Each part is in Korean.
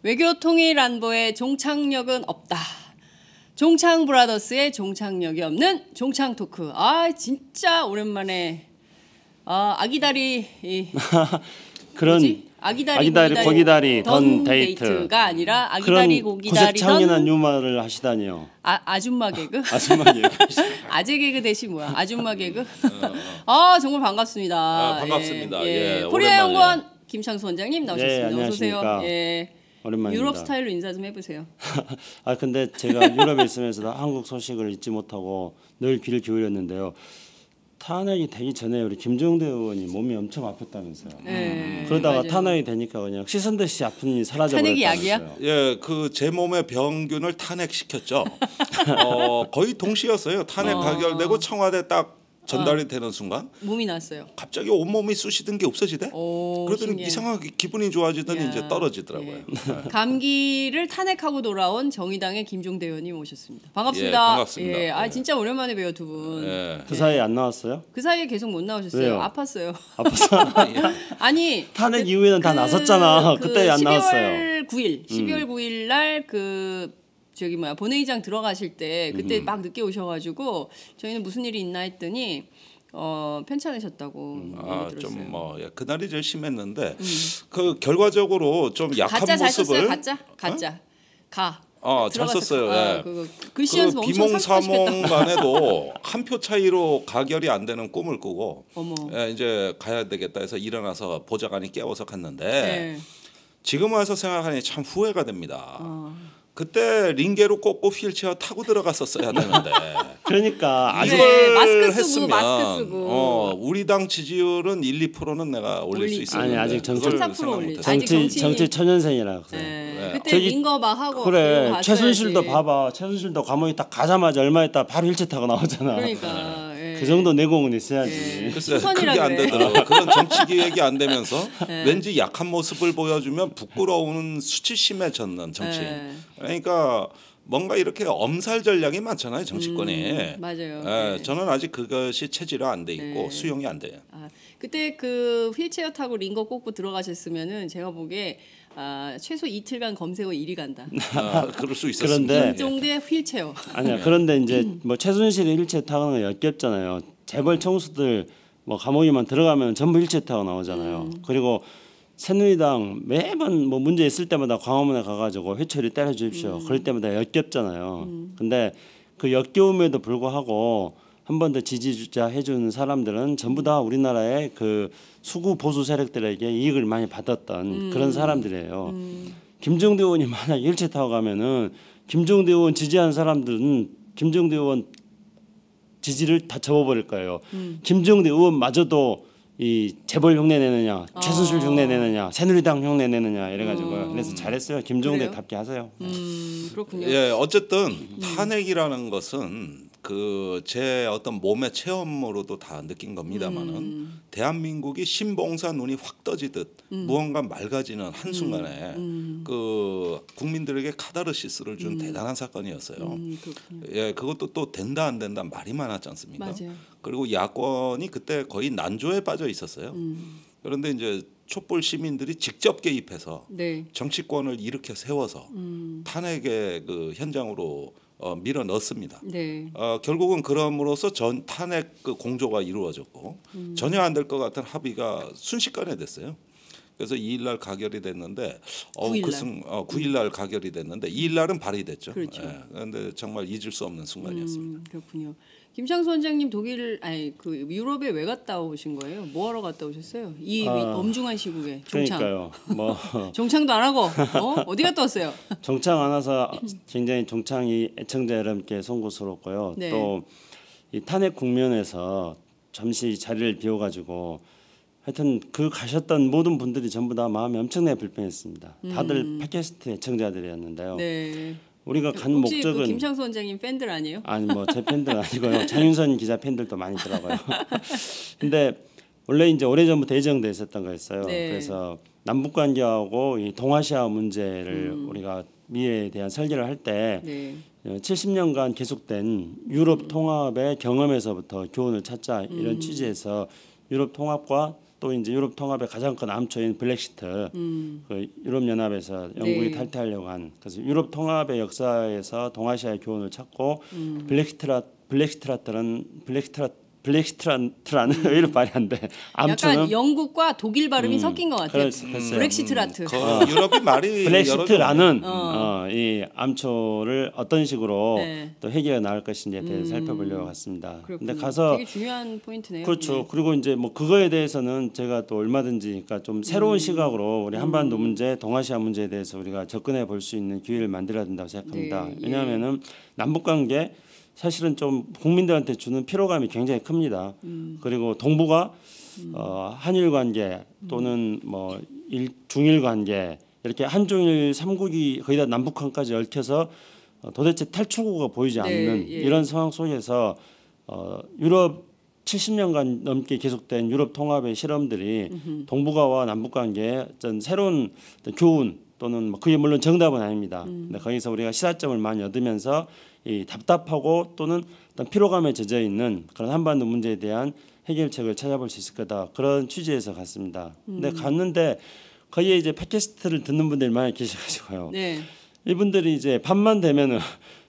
외교통일안보에 종착역은 없다. 종창 브라더스의 종착역이 없는 종창 토크. 아 진짜 오랜만에 아기다리 그런 뭐지? 아기다리 고기다리 던 데이트가 아니라 아기다리 고기다리 구색창연한 유머를 하시다니요. 아줌마 개그? 아줌마 개그. 아재 개그 대신 뭐야? 아줌마 개그? 정말 반갑습니다. 반갑습니다. 예. 코리아 연구원 김창수 원장님 나오셨습니다. 네, 어서 오세요. 예. 오랜만입니다. 유럽 스타일로 인사 좀 해보세요. 근데 제가 유럽에 있으면서도 한국 소식을 잊지 못하고 늘 귀를 기울였는데요. 탄핵이 되기 전에 우리 김종대 의원이 몸이 엄청 아팠다면서요. 그러다가 맞아요. 탄핵이 되니까 그냥 씻은 듯이 아픔이 탄핵이 약이야? 사라져버렸다면서요. 예, 그 제 몸의 병균을 탄핵시켰죠. 거의 동시였어요. 탄핵 가결되고 청와대 딱 전달이 되는 순간 몸이 났어요. 갑자기 온몸이 쑤시던 게 없어지대. 그러더니 신기해. 이상하게 기분이 좋아지더니 야, 이제 떨어지더라고요. 예. 감기를 탄핵하고 돌아온 정의당의 김종대 의원님 오셨습니다. 반갑습니다. 예, 반갑습니다. 예, 예. 진짜 오랜만에 뵈요 두 분. 예. 그 사이에 안 나왔어요? 그 사이에 계속 못 나오셨어요. 왜요? 아팠어요. 아팠어? 아니 탄핵 이후에는 다 나섰잖아. 그때 안 12월 나왔어요. 9일, 12월 9일 날 본회의장 들어가실 때 그때 막 늦게 오셔가지고 저희는 무슨 일이 있나 했더니 편찮으셨다고 얘기 들었어요. 그날이 제일 심했는데 그 결과적으로 좀 약한 가짜 잘 모습을 썼어요. 가짜. 잘 썼어요. 예. 그거 글씨 연습 엄청 비몽사몽 간에도 한 표 차이로 가결이 안 되는 꿈을 꾸고 이제 가야 되겠다 해서 일어나서 보좌관이 깨워서 갔는데 네. 지금 와서 생각하니 참 후회가 됩니다. 그때 링게로 꽂고 휠체어 타고 들어갔었어야 되는데 그러니까 아직 이걸 마스크 쓰고. 우리 당 지지율은 1~2%는 내가 올릴 수 있었는데 아직 정치 그걸 3% 생각 올릴- 못했어요. 아직 정치 천연생이라고 그래요. 네. 그때 저기- 링거 막 하고 그래 그러고 최순실도 가셔야지. 봐봐. 최순실도 감옥에 딱 가자마자 얼마 있다 바로 일체 타고 나오잖아. 그러니까 그 정도 내공은 있어야지. 글쎄 초선이라 그게 안 그래. 되더라고. 그런 정치 기획이 안 되면서 왠지 약한 모습을 보여주면 부끄러운 수치심해졌는 정치인. 그러니까 뭔가 이렇게 엄살 전략이 많잖아요 정치권이. 맞아요. 네. 저는 아직 그것이 체질화 안 돼 있고 수용이 안 돼요. 그때 그 휠체어 타고 링거 꽂고 들어가셨으면은 제가 보기에 최소 이틀간 검색어 1위 간다. 그럴 수 있었습니다. 그런데 김종대 휠체어. 아니야. 그런데 이제 뭐 최순실이 일체 타고 나면 역겹잖아요. 재벌 총수들 뭐 감옥에만 들어가면 전부 일체 타고 나오잖아요. 그리고 새누리당 매번 뭐 문제 있을 때마다 광화문에 가가지고 회초리 때려 주십시오. 그럴 때마다 역겹잖아요. 근데 그 역겨움에도 불구하고 한 번 더 지지자 해주는 사람들은 전부 다 우리나라의 그 수구 보수 세력들에게 이익을 많이 받았던 그런 사람들이에요. 김종대 의원이 만약 일체 타고 가면은 김종대 의원 지지하는 사람들은 김종대 의원 지지를 다 접어버릴 거예요. 김종대 의원마저도 이 재벌 흉내 내느냐, 최순실 흉내 내느냐, 새누리당 흉내 내느냐 이래가지고요. 그래서 잘했어요. 김종대답게 하세요. 그렇군요. 예, 어쨌든 탄핵이라는 것은 제 어떤 몸의 체험으로도 다 느낀 겁니다만은 대한민국이 신봉사 눈이 확 떠지듯 무언가 맑아지는 한 순간에 국민들에게 카타르시스를 준 대단한 사건이었어요. 예, 그것도 또 된다 안 된다 말이 많았지 않습니까? 맞아요. 그리고 야권이 그때 거의 난조에 빠져 있었어요. 그런데 이제 촛불 시민들이 직접 개입해서 정치권을 일으켜 세워서 탄핵의 그 현장으로 밀어 넣었습니다. 결국은 그럼으로써 전 탄핵 그 공조가 이루어졌고 전혀 안 될 것 같은 합의가 순식간에 됐어요. 그래서 2일 날 가결이 됐는데 9일 날 가결이 됐는데 2일 날은 발의됐죠. 그렇죠. 그런데 정말 잊을 수 없는 순간이었습니다. 그렇군요. 김창수 원장님 유럽에 왜 갔다 오신 거예요? 뭐 하러 갔다 오셨어요? 이 엄중한 시국에 종창. 그러니까요. 뭐 종창도 안 하고 어디 갔다 왔어요? 종창 안 와서 굉장히 종창이 애청자 여러분께 송구스럽고요. 또 이 탄핵 국면에서 잠시 자리를 비워가지고 하여튼 가셨던 모든 분들이 전부 다 마음이 엄청나게 불편했습니다. 다들 팟캐스트 애청자들이었는데요. 우리가 간 혹시 목적은 김창수 원장님 팬들 아니에요? 아니 뭐 제 팬들 아니고요. 장윤선 기자 팬들도 많이 있더라고요. 근데 원래 이제 오래전부터 예정돼 있었던 거였어요. 그래서 남북 관계하고 이 동아시아 문제를 우리가 미래에 대한 설계를 할 때 70년간 계속된 유럽 통합의 경험에서부터 교훈을 찾자 이런 취지에서 유럽 통합과 또 이제 유럽 통합의 가장 큰 암초인 브렉시트, 그 유럽 연합에서 영국이 네. 탈퇴하려고 한 그래서 유럽 통합의 역사에서 동아시아의 교훈을 찾고 블랙시트라는 왜 이렇게 말이 안 돼. 암초는 약간 영국과 독일 발음이 섞인 것 같아요. 글쎄요. 브렉시트라트. 유럽이 말이 블랙시트라는 이 암초를 어떤 식으로 네. 또 해결해 나갈 것인지에 대해서 살펴보려고 했습니다. 그렇군요. 근데 가서 되게 중요한 포인트네요. 그렇죠. 네. 그리고 이제 뭐 그거에 대해서는 제가 또 얼마든지 그러니까 좀 새로운 시각으로 우리 한반도 문제, 동아시아 문제에 대해서 우리가 접근해 볼 수 있는 기회를 만들어야 된다고 생각합니다. 네, 왜냐하면은 남북 관계 사실은 좀 국민들한테 주는 피로감이 굉장히 큽니다. 그리고 동북아 한일 관계 또는 뭐 중일 관계 이렇게 한중일 삼국이 거의 다 남북한까지 얽혀서 도대체 탈출구가 보이지 않는 예. 이런 상황 속에서 유럽 70년간 넘게 계속된 유럽 통합의 실험들이 동북아와 남북 관계에 어떤 새로운 어떤 교훈 또는 뭐 그게 물론 정답은 아닙니다. 근데 거기서 우리가 시사점을 많이 얻으면서 이 답답하고 또는 어떤 피로감에 젖어 있는 그런 한반도 문제에 대한 해결책을 찾아볼 수 있을 거다. 그런 취지에서 갔습니다. 근데 갔는데 거기에 이제 팟캐스트를 듣는 분들이 많이 계셔가지고요. 네. 이분들이 이제 밤만 되면은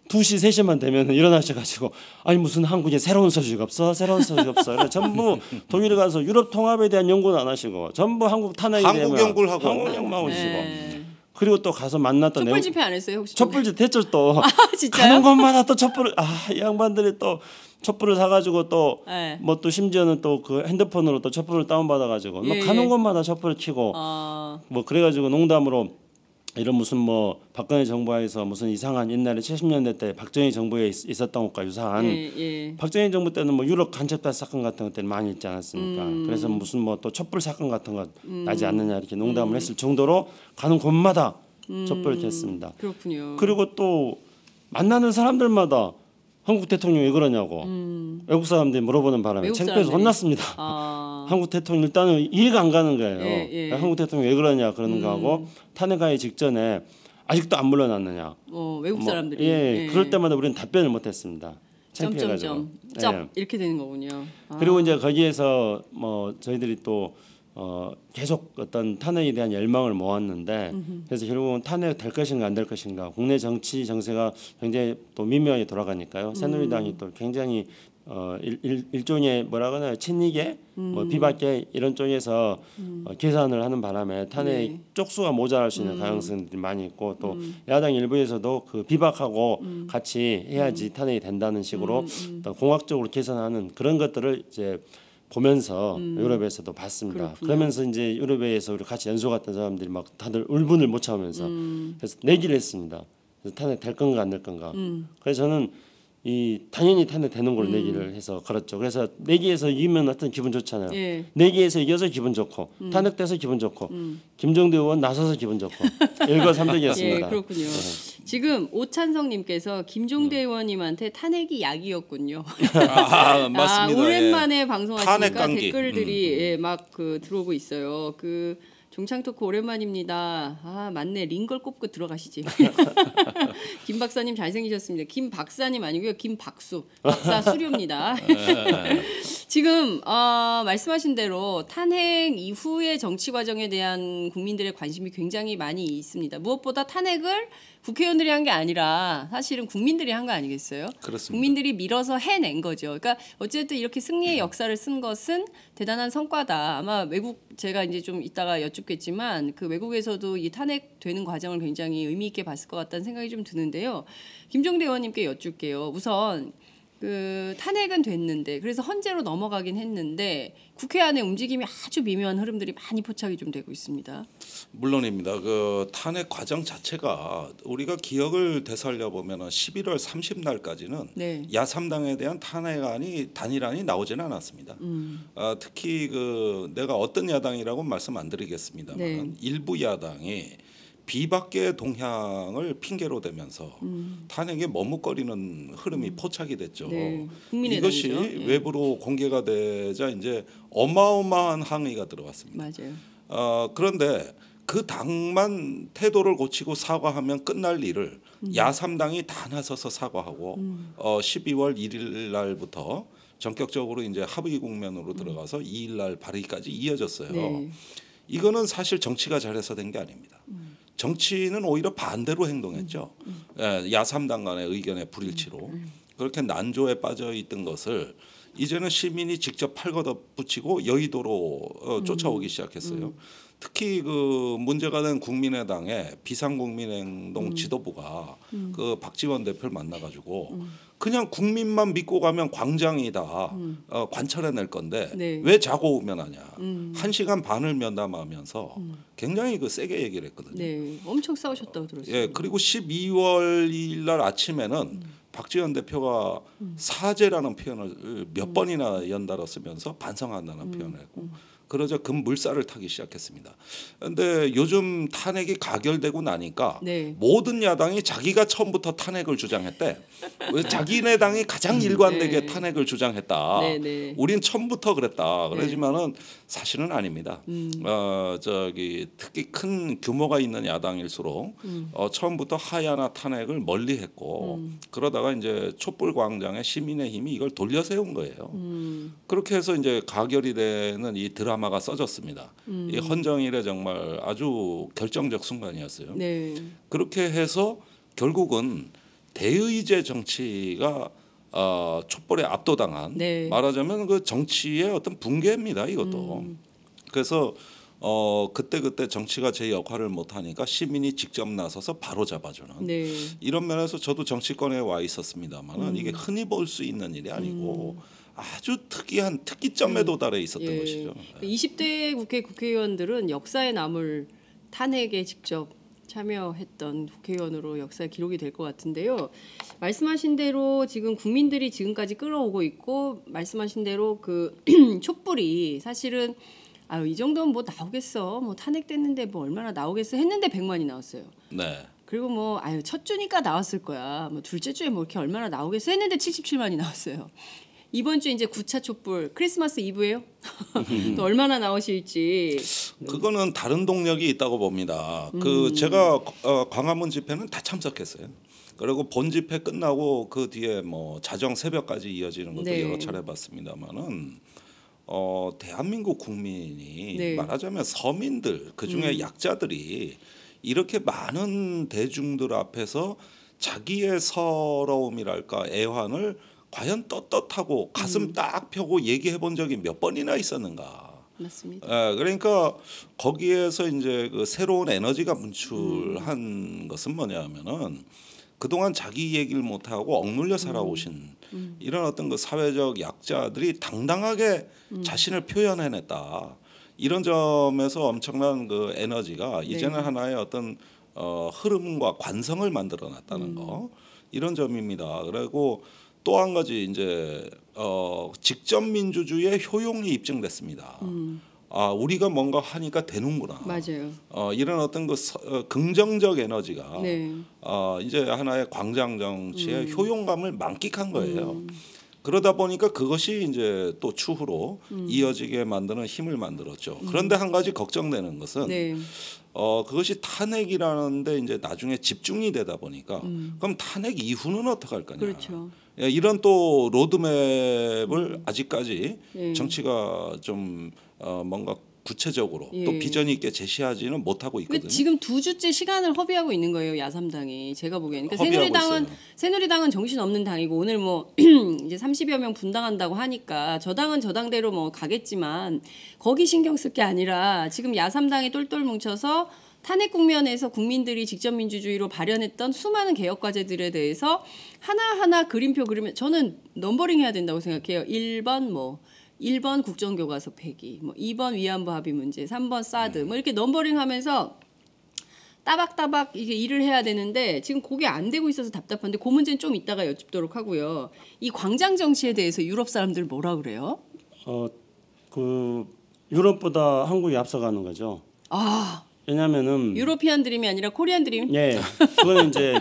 2시, 3시만 되면은 일어나셔가지고 아니 무슨 한국에 새로운 소식 없어? 새로운 소식 없어? 그래서 전부 독일에 가서 유럽 통합에 대한 연구는 안 하시고 전부 한국 탄핵에 대한 한국 연구를 하고 한국 연구만 하시고 네. 그리고 또 가서 만났던 촛불 집회 안 했어요 혹시? 촛불 집회 했죠 또. 진짜요? 가는 곳마다 또 촛불을 이 양반들이 또 촛불을 사가지고 또 네. 뭐 또 심지어는 또 그 핸드폰으로 또 촛불을 다운 받아가지고 예, 뭐 가는 곳마다 촛불을 켜고 뭐 그래가지고 농담으로 이런 무슨 뭐 박근혜 정부에서 무슨 이상한 옛날에 70년대 때 박정희 정부에 있었던 것과 유사한 예. 박정희 정부 때는 뭐 유럽 간첩단 사건 같은 것들이 많이 있지 않았습니까? 그래서 무슨 뭐 또 촛불 사건 같은 거 나지 않느냐 이렇게 농담을 했을 정도로 가는 곳마다 촛불을 켰습니다. 그렇군요. 그리고 또 만나는 사람들마다 한국 대통령이 왜 그러냐고 외국 사람들이 물어보는 바람에 외국 창피해서 사람들이? 혼났습니다. 한국 대통령 일단은 이해가 안 가는 거예요. 예. 한국 대통령 왜 그러냐 그러는 거하고 탄핵하기 직전에 아직도 안 물러났느냐. 외국 사람들이. 예, 그럴 때마다 우리는 답변을 못했습니다. 창피해가지고. 점 이렇게 되는 거군요. 그리고 이제 거기에서 뭐 저희들이 또 계속 어떤 탄핵에 대한 열망을 모았는데 그래서 결국은 탄핵 될 것인가 안 될 것인가 국내 정치 정세가 굉장히 또 미묘하게 돌아가니까요. 새누리당이 또 굉장히 일종의 뭐라 그러나요 친이계 뭐 비박계 이런 쪽에서 계산을 하는 바람에 탄핵 쪽수가 모자랄 수 있는 가능성들이 많이 있고 또 야당 일부에서도 그 비박하고 같이 해야지 탄핵이 된다는 식으로 어떤 공학적으로 계산하는 그런 것들을 이제 보면서 유럽에서도 봤습니다. 그렇군요. 그러면서 이제 유럽에서 우리 같이 연수 갔던 사람들이 막 다들 울분을 못 참으면서 그래서 내기를 했습니다. 그래서 탄핵 될 건가 안 될 건가. 그래서 저는 당연히 탄핵 되는 걸로 내기를 해서 걸었죠. 그래서 내기에서 이기면 어떤 기분 좋잖아요. 예. 내기에서 이겨서 기분 좋고 탄핵돼서 기분 좋고 김정대 의원 나서서 기분 좋고 일거삼득이었습니다. 예, 그렇군요. 지금 오찬성님께서 김종대 의원님한테 탄핵이 약이었군요. 맞습니다. 오랜만에 탄핵 방송하시니까 감기. 댓글들이 막 들어오고 있어요. 종창 토크 오랜만입니다. 맞네. 링걸 꼽고 들어가시지. 김 박사님 잘생기셨습니다. 김 박사님 아니고요. 김 박수. 박사 수료입니다. 지금 말씀하신 대로 탄핵 이후의 정치 과정에 대한 국민들의 관심이 굉장히 많이 있습니다. 무엇보다 탄핵을 국회의원들이 한 게 아니라 사실은 국민들이 한 거 아니겠어요? 그렇습니다. 국민들이 밀어서 해낸 거죠. 그러니까 어쨌든 이렇게 승리의 역사를 쓴 것은 대단한 성과다. 아마 외국 제가 이제 좀 이따가 여쭙겠지만 그 외국에서도 이 탄핵되는 과정을 굉장히 의미 있게 봤을 것 같다는 생각이 좀 드는데요. 김종대 의원님께 여쭐게요. 우선 탄핵은 됐는데 그래서 헌재로 넘어가긴 했는데 국회 안에 움직임이 아주 미묘한 흐름들이 많이 포착이 좀 되고 있습니다. 물론입니다. 그 탄핵 과정 자체가 우리가 기억을 되살려 보면은 11월 30날까지는 네. 야3당에 대한 단일안이 나오지는 않았습니다. 특히 내가 어떤 야당이라고 말씀 안 드리겠습니다만 네. 일부 야당이 비박계 동향을 핑계로 대면서 탄핵에 머뭇거리는 흐름이 포착이 됐죠. 네. 이것이 국민의당이죠. 예. 외부로 공개가 되자 이제 어마어마한 항의가 들어왔습니다. 맞아요. 그런데 그 당만 태도를 고치고 사과하면 끝날 일을 야3당이 다 나서서 사과하고 12월 1일 날부터 전격적으로 이제 합의 국면으로 들어가서 2일 날 발의까지 이어졌어요. 네. 이거는 사실 정치가 잘해서 된 게 아닙니다. 정치는 오히려 반대로 행동했죠. 예, 야3당 간의 의견의 불일치로 그렇게 난조에 빠져 있던 것을 이제는 시민이 직접 팔걷어붙이고 여의도로 쫓아오기 시작했어요. 특히 그 문제가 된 국민의당의 비상국민행동 지도부가 그 박지원 대표를 만나가지고 그냥 국민만 믿고 가면 광장이 다 관철해낼 건데 네. 왜 자고 오면 하냐. 1시간 반을 면담하면서 굉장히 그 세게 얘기를 했거든요. 네, 엄청 싸우셨다고 들었어요. 예, 그리고 12월 2일 날 아침에는 박지원 대표가 사죄라는 표현을 몇 번이나 연달아 쓰면서 반성한다는 표현을 했고 그러자 급물살을 타기 시작했습니다. 그런데 요즘 탄핵이 가결되고 나니까 네. 모든 야당이 자기가 처음부터 탄핵을 주장했대. 왜 자기네 당이 가장 일관되게 네. 탄핵을 주장했다. 네, 네. 우린 처음부터 그랬다. 그러지만은 사실은 아닙니다. 특히 큰 규모가 있는 야당일수록 처음부터 하야나 탄핵을 멀리했고 그러다가 이제 촛불 광장에 시민의힘이 이걸 돌려 세운 거예요. 그렇게 해서 이제 가결이 되는 이 드라마가 써졌습니다. 이 헌정일의 정말 아주 결정적 순간이었어요. 네. 그렇게 해서 결국은 대의제 정치가 촛불에 압도당한 네. 말하자면 그 정치의 어떤 붕괴입니다. 이것도. 그래서 그때 정치가 제 역할을 못하니까 시민이 직접 나서서 바로 잡아주는 네. 이런 면에서 저도 정치권에 와 있었습니다만은 이게 흔히 볼 수 있는 일이 아니고 아주 특이한 특이점에 도달해 있었던 예. 것이죠. 20대 국회의원들은 역사에 남을 탄핵에 직접 참여했던 국회의원으로 역사에 기록이 될 것 같은데요. 말씀하신 대로 지금 국민들이 지금까지 끌어오고 있고 말씀하신 대로 그 촛불이 사실은 아유 이 정도면 뭐 나오겠어. 뭐 탄핵됐는데 뭐 얼마나 나오겠어 했는데 100만이 나왔어요. 네. 그리고 뭐 아유 첫 주니까 나왔을 거야. 뭐 둘째 주에 뭐 이렇게 얼마나 나오겠어 했는데 77만이 나왔어요. 이번 주 이제 9차 촛불 크리스마스 이브예요. 또 얼마나 나오실지. 그거는 다른 동력이 있다고 봅니다. 그 제가 광화문 집회는 다 참석했어요. 그리고 본 집회 끝나고 그 뒤에 뭐 자정 새벽까지 이어지는 것도 네. 여러 차례 봤습니다만은 대한민국 국민이 네. 말하자면 서민들 그중에 약자들이 이렇게 많은 대중들 앞에서 자기의 서러움이랄까 애환을 과연 떳떳하고 가슴 딱 펴고 얘기해 본 적이 몇 번이나 있었는가. 맞습니다. 그러니까 거기에서 이제 그 새로운 에너지가 분출한 것은 뭐냐면은 그동안 자기 얘기를 못 하고 억눌려 살아오신 이런 어떤 그 사회적 약자들이 당당하게 자신을 표현해냈다. 이런 점에서 엄청난 그 에너지가 이제는 하나의 어떤 흐름과 관성을 만들어놨다는 거 이런 점입니다. 그리고 또 한 가지 이제 직접 민주주의의 효용이 입증됐습니다. 우리가 뭔가 하니까 되는구나. 맞아요. 이런 어떤 그 긍정적 에너지가 네. 이제 하나의 광장 정치의 효용감을 만끽한 거예요. 그러다 보니까 그것이 이제 또 추후로 이어지게 만드는 힘을 만들었죠. 그런데 한 가지 걱정되는 것은 네. 그것이 탄핵이라는데 이제 나중에 집중이 되다 보니까 그럼 탄핵 이후는 어떻게 할 거냐. 그렇죠. 이런 또 로드맵을 아직까지 예. 정치가 좀 뭔가 구체적으로 예. 또 비전 있게 제시하지는 못하고 있거든요. 지금 2주째 시간을 허비하고 있는 거예요. 야3당이 제가 보기에는. 그러니까 허비하고 있어요. 새누리당은 정신 없는 당이고 오늘 뭐 이제 30여 명 분당한다고 하니까 저 당은 저 당대로 뭐 가겠지만 거기 신경 쓸 게 아니라 지금 야3당이 똘똘 뭉쳐서 탄핵 국면에서 국민들이 직접 민주주의로 발현했던 수많은 개혁 과제들에 대해서 하나하나 그림표 그리면 저는 넘버링 해야 된다고 생각해요. 1번 국정교과서 폐기, 뭐 2번 위안부 합의 문제, 3번 사드, 뭐 이렇게 넘버링하면서 따박따박 이게 일을 해야 되는데 지금 그게 안 되고 있어서 답답한데 그 문제는 좀 이따가 여쭙도록 하고요. 이 광장 정치에 대해서 유럽 사람들 뭐라 그래요? 그 유럽보다 한국이 앞서가는 거죠. 왜냐면은 유로피안 드림이 아니라 코리안 드림. 예, 그거는 이제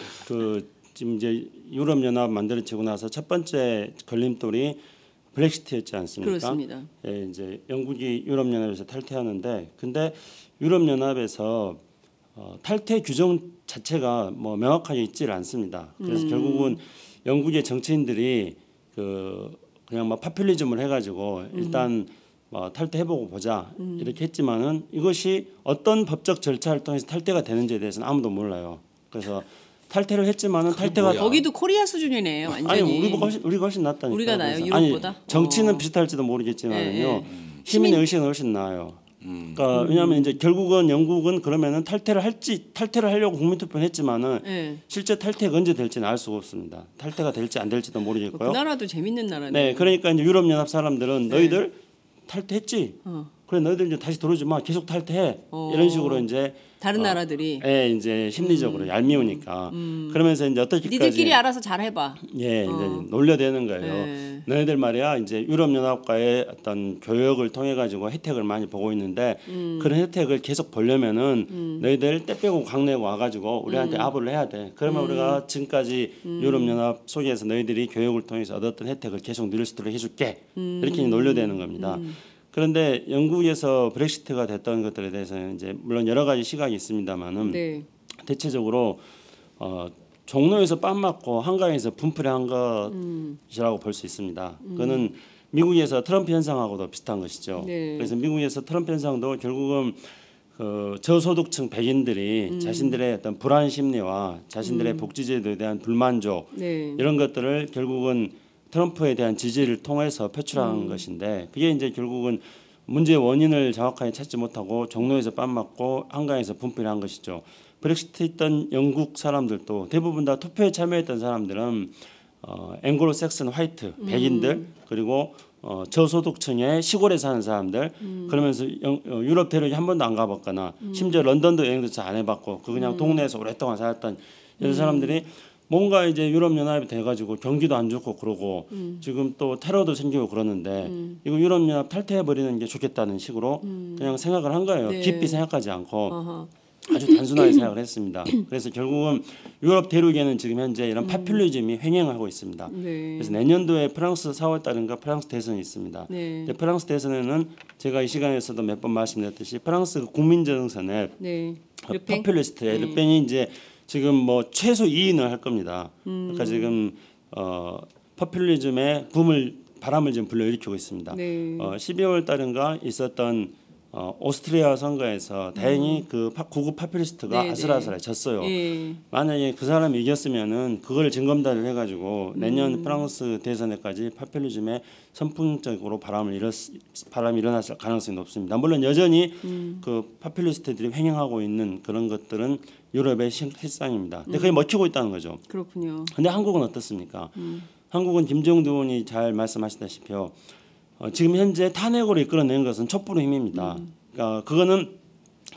지금 이제 유럽 연합 만들어지고 나서 첫 번째 걸림돌이 브렉시트였지 않습니까? 그렇습니다. 예, 이제 영국이 유럽 연합에서 탈퇴하는데, 근데 유럽 연합에서 탈퇴 규정 자체가 뭐 명확하게 있지를 않습니다. 그래서 결국은 영국의 정치인들이 그 그냥 뭐 파퓰리즘을 해가지고 일단 뭐 탈퇴해보고 보자 이렇게 했지만은 이것이 어떤 법적 절차를 통해서 탈퇴가 되는지에 대해서는 아무도 몰라요. 그래서 탈퇴를 했지만은 탈퇴가 뭐야? 거기도 코리아 수준이네요. 완전히. 아니 우리가 훨씬 낫다니까. 우리가 나아요? 아니 유럽보다? 정치는 비슷할지도 모르겠지만은요. 예, 예. 시민의 의식은 훨씬 나아요. 그러니까 왜냐하면 이제 결국은 영국은 그러면은 탈퇴를 하려고 국민투표는 했지만은 예. 실제 탈퇴가 언제 될지는 알 수가 없습니다. 탈퇴가 될지 안 될지도 그 모르겠고요. 나라도 재밌는 나라네요. 네, 그러니까 이제 유럽 연합 사람들은 너희들 탈퇴했지. 어. 그래 너희들 이제 다시 들어오지 마. 계속 탈퇴해. 이런 식으로 이제 다른 나라들이 예, 이제 심리적으로 얄미우니까 그러면서 이제 어떻게까지 니들끼리 알아서 잘해봐. 예, 이제 놀려대는 거예요. 예. 너희들 말이야 이제 유럽 연합과의 어떤 교역을 통해 가지고 혜택을 많이 보고 있는데 그런 혜택을 계속 보려면은 너희들 때 빼고 강내고 와가지고 우리한테 아부를 해야 돼. 그러면 우리가 지금까지 유럽 연합 속에서 너희들이 교역을 통해서 얻었던 혜택을 계속 누릴 수 있도록 해줄게. 이렇게 놀려대는 겁니다. 그런데 영국에서 브렉시트가 됐던 것들에 대해서는 이제 물론 여러 가지 시각이 있습니다만은 네. 대체적으로 종로에서 빰 맞고 한강에서 분풀이한 것이라고 볼 수 있습니다. 그거는 미국에서 트럼프 현상하고도 비슷한 것이죠. 네. 그래서 미국에서 트럼프 현상도 결국은 그 저소득층 백인들이 자신들의 어떤 불안 심리와 자신들의 복지제도에 대한 불만족 네. 이런 것들을 결국은 트럼프에 대한 지지를 통해서 표출한 것인데 그게 이제 결국은 문제의 원인을 정확하게 찾지 못하고 종로에서 빰 맞고 한강에서 분필을 한 것이죠. 브렉시트 있던 영국 사람들도 대부분 다 투표에 참여했던 사람들은 앵글로 섹슨 화이트 백인들 그리고 저소득층의 시골에 사는 사람들 그러면서 유럽 대륙에 한 번도 안 가봤거나 심지어 런던도 여행도 잘 안 해봤고 그 그냥 동네에서 오랫동안 살았던 이런 사람들이 뭔가 이제 유럽 연합이 돼가지고 경기도 안 좋고 그러고 지금 또 테러도 생기고 그러는데 이거 유럽 연합 탈퇴해 버리는 게 좋겠다는 식으로 그냥 생각을 한 거예요. 네. 깊이 생각하지 않고 어허. 아주 단순하게 생각을 했습니다. 그래서 결국은 유럽 대륙에는 지금 현재 이런 파퓰리즘이 횡행하고 있습니다. 네. 그래서 내년도에 프랑스 4월 달인가 프랑스 대선이 있습니다. 네. 근데 프랑스 대선에는 제가 이 시간에서도 몇 번 말씀드렸듯이 프랑스 국민정선의 네. 르팽? 파퓰리스트의 네. 르팽이 이제 지금 뭐 최소 2인을 할 겁니다. 그러니까 지금 포퓰리즘의 바람을 지금 불러일으키고 있습니다. 네. 12월 달인가 있었던 오스트리아 선거에서 다행히 그 구급 파퓰리스트가 네, 아슬아슬하게 졌어요. 예. 만약에 그 사람이 이겼으면은 그걸 징검다리를 해가지고 내년 프랑스 대선에까지 파퓰리즘에 선풍적으로 바람이 일어났을 가능성이 높습니다. 물론 여전히 그 파퓰리스트들이 횡행하고 있는 그런 것들은 유럽의 실상입니다. 근데 그게 먹히고 있다는 거죠. 그렇군요. 근데 한국은 어떻습니까? 한국은 김정두 의원이 잘 말씀하시다시피요. 지금 현재 탄핵으로 이끌어낸 것은 촛불의 힘입니다. 그러니까 그거는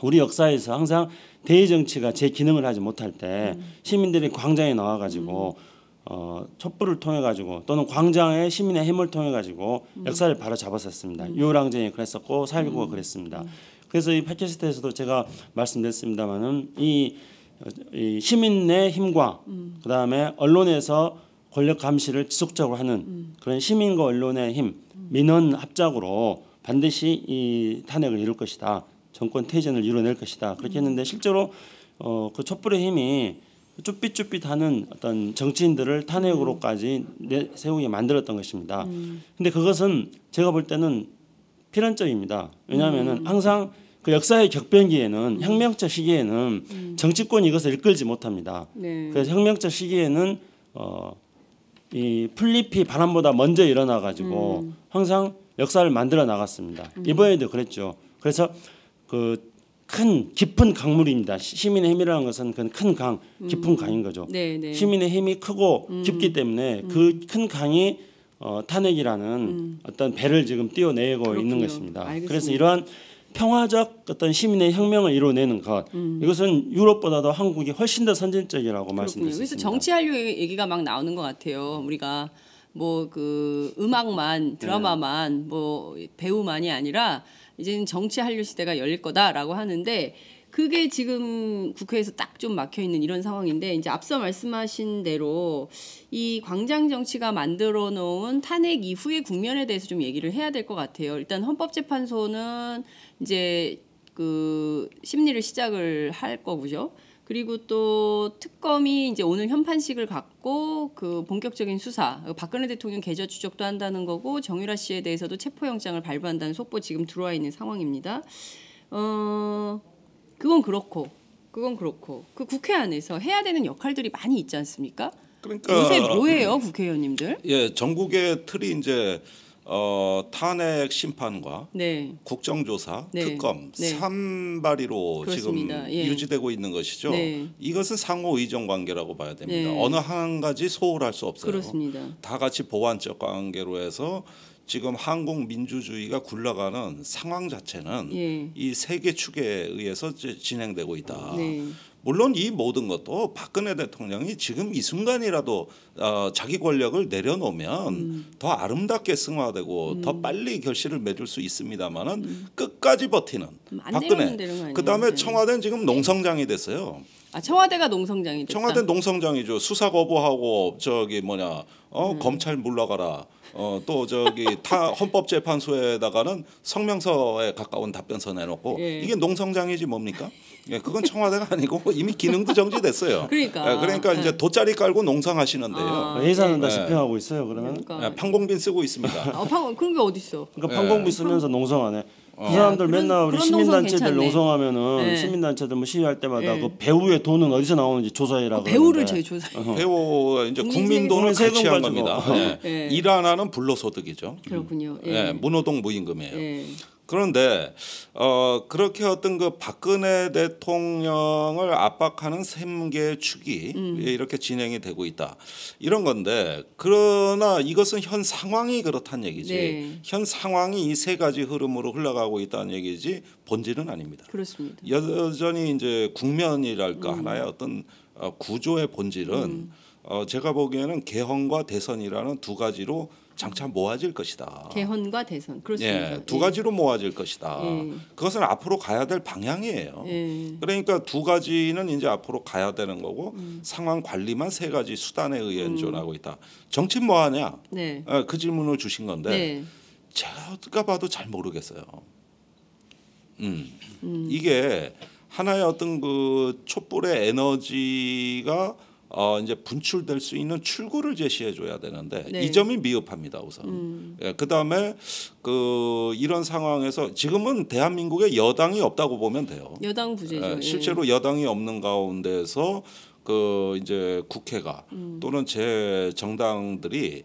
우리 역사에서 항상 대의 정치가 제 기능을 하지 못할 때 시민들이 광장에 나와가지고 촛불을 통해 가지고 또는 광장의 시민의 힘을 통해 가지고 역사를 바로 잡았었습니다. 유월항쟁이 그랬었고 4.19가 그랬습니다. 그래서 이 팟캐스트에서도 제가 말씀드렸습니다만은 이 시민의 힘과 그 다음에 언론에서 권력 감시를 지속적으로 하는 그런 시민과 언론의 힘, 민원 합작으로 반드시 이 탄핵을 이룰 것이다. 정권 퇴진을 이뤄낼 것이다. 그렇게 했는데 실제로 그 촛불의 힘이 쭈삣쭈삣하는 어떤 정치인들을 탄핵으로까지 세우게 만들었던 것입니다. 근데 그것은 제가 볼 때는 필연적입니다. 왜냐하면은 항상 그 역사의 격변기에는 혁명적 시기에는 정치권이 이것을 이끌지 못합니다. 네. 그래서 혁명적 시기에는 이 풀잎이 바람보다 먼저 일어나 가지고 항상 역사를 만들어 나갔습니다. 이번에도 그랬죠. 그래서 그 큰 깊은 강물입니다. 시민의 힘이라는 것은 그 큰 강, 깊은 강인 거죠. 네, 네. 시민의 힘이 크고 깊기 때문에 그 큰 강이 탄핵이라는 어떤 배를 지금 띄워내고 그렇군요. 있는 것입니다. 알겠습니다. 그래서 이러한 평화적 어떤 시민의 혁명을 이뤄내는 것 이것은 유럽보다도 한국이 훨씬 더 선진적이라고 말씀드릴 수 그래서 있습니다. 정치 한류 얘기가 막 나오는 것 같아요. 우리가 뭐 그 음악만 드라마만 뭐 배우만이 아니라 이제는 정치 한류 시대가 열릴 거다라고 하는데 그게 지금 국회에서 딱 좀 막혀 있는 이런 상황인데 이제 앞서 말씀하신 대로 이 광장 정치가 만들어 놓은 탄핵 이후의 국면에 대해서 좀 얘기를 해야 될 것 같아요. 일단 헌법재판소는 이제 그 심리를 시작을 할 거고요. 그리고 또 특검이 이제 오늘 현판식을 갖고 그 본격적인 수사, 박근혜 대통령 계좌 추적도 한다는 거고 정유라 씨에 대해서도 체포영장을 발부한다는 속보 지금 들어와 있는 상황입니다. 그건 그렇고 그 국회 안에서 해야 되는 역할들이 많이 있지 않습니까? 그러니까 요새 뭐예요, 국회의원님들? 예, 전국의 틀이 이제 탄핵 심판과 네. 국정조사, 네. 특검 네. 삼발이로 그렇습니다. 지금 예. 유지되고 있는 것이죠. 네. 이것은 상호 의존 관계라고 봐야 됩니다. 네. 어느 한 가지 소홀할 수 없어요. 그렇습니다. 다 같이 보완적 관계로 해서 지금 한국 민주주의가 굴러가는 상황 자체는 예. 이 세 개 축에 의해서 진행되고 있다. 네. 물론 이 모든 것도 박근혜 대통령이 지금 이 순간이라도 자기 권력을 내려놓으면 더 아름답게 승화되고 더 빨리 결실을 맺을 수 있습니다만은 끝까지 버티는 안 박근혜. 내려오면 되는 거 아니에요? 그다음에 네. 청와대는 지금 농성장이 됐어요. 아, 청와대가 농성장이 됐다. 청와대 농성장이죠. 수사 거부하고 저기 뭐냐 검찰 물러가라. 또 저기 헌법재판소에다가는 성명서에 가까운 답변서 내놓고 예. 이게 농성장이지 뭡니까? 예, 그건 청와대가 아니고 이미 기능도 정지됐어요. 그러니까. 예, 그러니까 이제 돗자리 깔고 농성하시는데요. 예산은 다 네. 집행하고 있어요. 그러면 그러니까. 예, 판공빈 쓰고 있습니다. 그런 게 어디 있어? 그러니까 판공비 쓰면서 농성하네. 그 사람들 그런- 맨날 우리 그런 시민단체들 농성 괜찮네. 농성하면은 네. 시민단체들 뭐 시위할 때마다 네. 그 배우의 돈은 어디서 나오는지 조사해라. 배우를 그러는데. 재조사해. 배우 이제 국민 국민 돈을 세금 갈취한 가지고. 겁니다. 예. 예. 일 안 하는 불로소득이죠. 그렇군요. 예. 예, 무노동 무임금이에요. 예. 그런데 그렇게 어떤 그 박근혜 대통령을 압박하는 3개의 축이 이렇게 진행이 되고 있다. 이런 건데 그러나 이것은 현 상황이 그렇다는 얘기지. 네. 현 상황이 이 3가지 흐름으로 흘러가고 있다는 얘기지 본질은 아닙니다. 그렇습니다. 여전히 이제 국면이랄까 하나의 어떤 구조의 본질은 제가 보기에는 개헌과 대선이라는 두 가지로 장차 모아질 것이다. 개헌과 대선. 그렇습니다. 예, 두 가지로 모아질 것이다. 예. 그것은 앞으로 가야 될 방향이에요. 예. 그러니까 두 가지는 이제 앞으로 가야 되는 거고 상황 관리만 3가지 수단에 의해 연존하고 있다. 정치 뭐 하냐? 네. 그 질문을 주신 건데 네. 제가 봐도 잘 모르겠어요. 이게 하나의 어떤 그 촛불의 에너지가 이제 분출될 수 있는 출구를 제시해 줘야 되는데 네. 이 점이 미흡합니다 우선. 예, 그다음에 그 이런 상황에서 지금은 대한민국에 여당이 없다고 보면 돼요. 여당 부재죠. 예, 예. 실제로 여당이 없는 가운데서 그 이제 국회가 또는 제 정당들이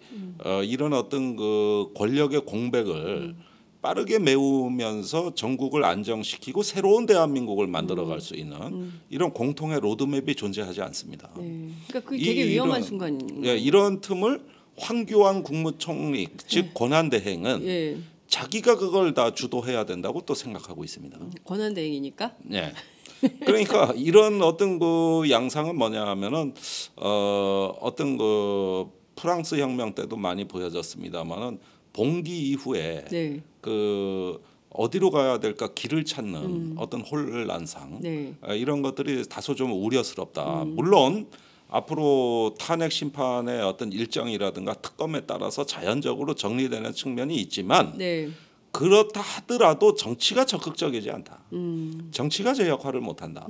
이런 어떤 그 권력의 공백을 빠르게 메우면서 전국을 안정시키고 새로운 대한민국을 만들어갈 수 있는 이런 공통의 로드맵이 존재하지 않습니다. 네. 그러니까 그게 되게 위험한 이런- 순간인 예, 이런 틈을 황교안 국무총리 즉 권한대행은 예. 자기가 그걸 다 주도해야 된다고 또 생각하고 있습니다. 권한대행이니까. 예. 그러니까 이런 어떤 그 양상은 뭐냐 하면은 어떤 그 프랑스 혁명 때도 많이 보여졌습니다만은 봉기 이후에 네. 그 어디로 가야 될까 길을 찾는 어떤 혼란상 네. 이런 것들이 다소 좀 우려스럽다. 물론 앞으로 탄핵 심판의 어떤 일정이라든가 특검에 따라서 자연적으로 정리되는 측면이 있지만 네. 그렇다 하더라도 정치가 적극적이지 않다. 정치가 제 역할을 못한다.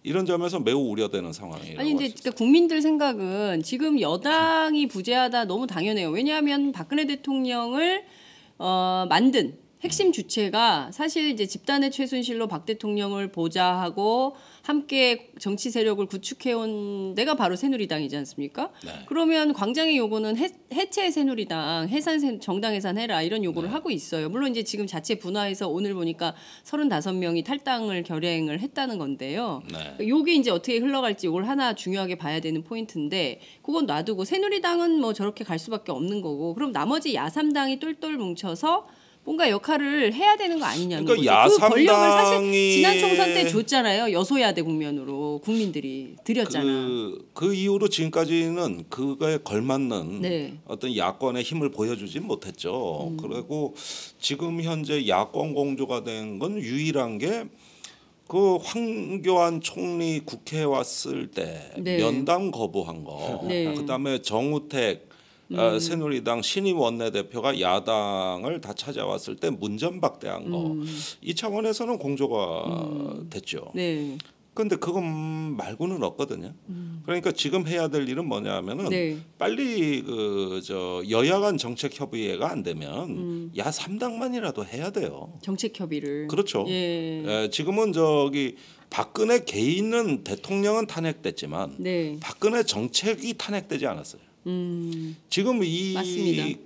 이런 점에서 매우 우려되는 상황이라고 아니 할 근데 수 그러니까 국민들 생각은 지금 여당이 부재하다 너무 당연해요. 왜냐하면 박근혜 대통령을 만든 핵심 주체가 사실 이제 집단의 최순실로 박 대통령을 보좌하고 함께 정치 세력을 구축해온 데가 바로 새누리당이지 않습니까? 네. 그러면 광장의 요구는 해체 새누리당, 정당 해산해라 이런 요구를 하고 있어요. 물론 이제 지금 자체 분화해서 오늘 보니까 35명이 탈당을 결행을 했다는 건데요. 네. 요게 이제 어떻게 흘러갈지 이걸 하나 중요하게 봐야 되는 포인트인데 그건 놔두고 새누리당은 뭐 저렇게 갈 수밖에 없는 거고 그럼 나머지 야삼당이 똘똘 뭉쳐서 뭔가 역할을 해야 되는 거 아니냐는 그러니까 거죠. 그 권력을 사실 야삼당이 지난 총선 때 줬잖아요. 여소야대 국면으로 국민들이 드렸잖아. 그 이후로 지금까지는 그거에 걸맞는 네. 어떤 야권의 힘을 보여주지 못했죠. 그리고 지금 현재 야권 공조가 된 건 유일한 게 그 황교안 총리 국회에 왔을 때 네. 면담 거부한 거. 네. 그다음에 정우택 새누리당 신임 원내대표가 야당을 다 찾아왔을 때 문전박대한 거. 이 차원에서는 공조가 됐죠. 네. 그런데 그것 말고는 없거든요. 그러니까 지금 해야 될 일은 뭐냐면은 네. 빨리 여야 간 정책 협의회가 안 되면 야 3당만이라도 해야 돼요. 정책 협의를. 그렇죠. 예. 지금은 박근혜 개인은 대통령은 탄핵됐지만 네. 박근혜 정책이 탄핵되지 않았어요. 지금 맞습니다.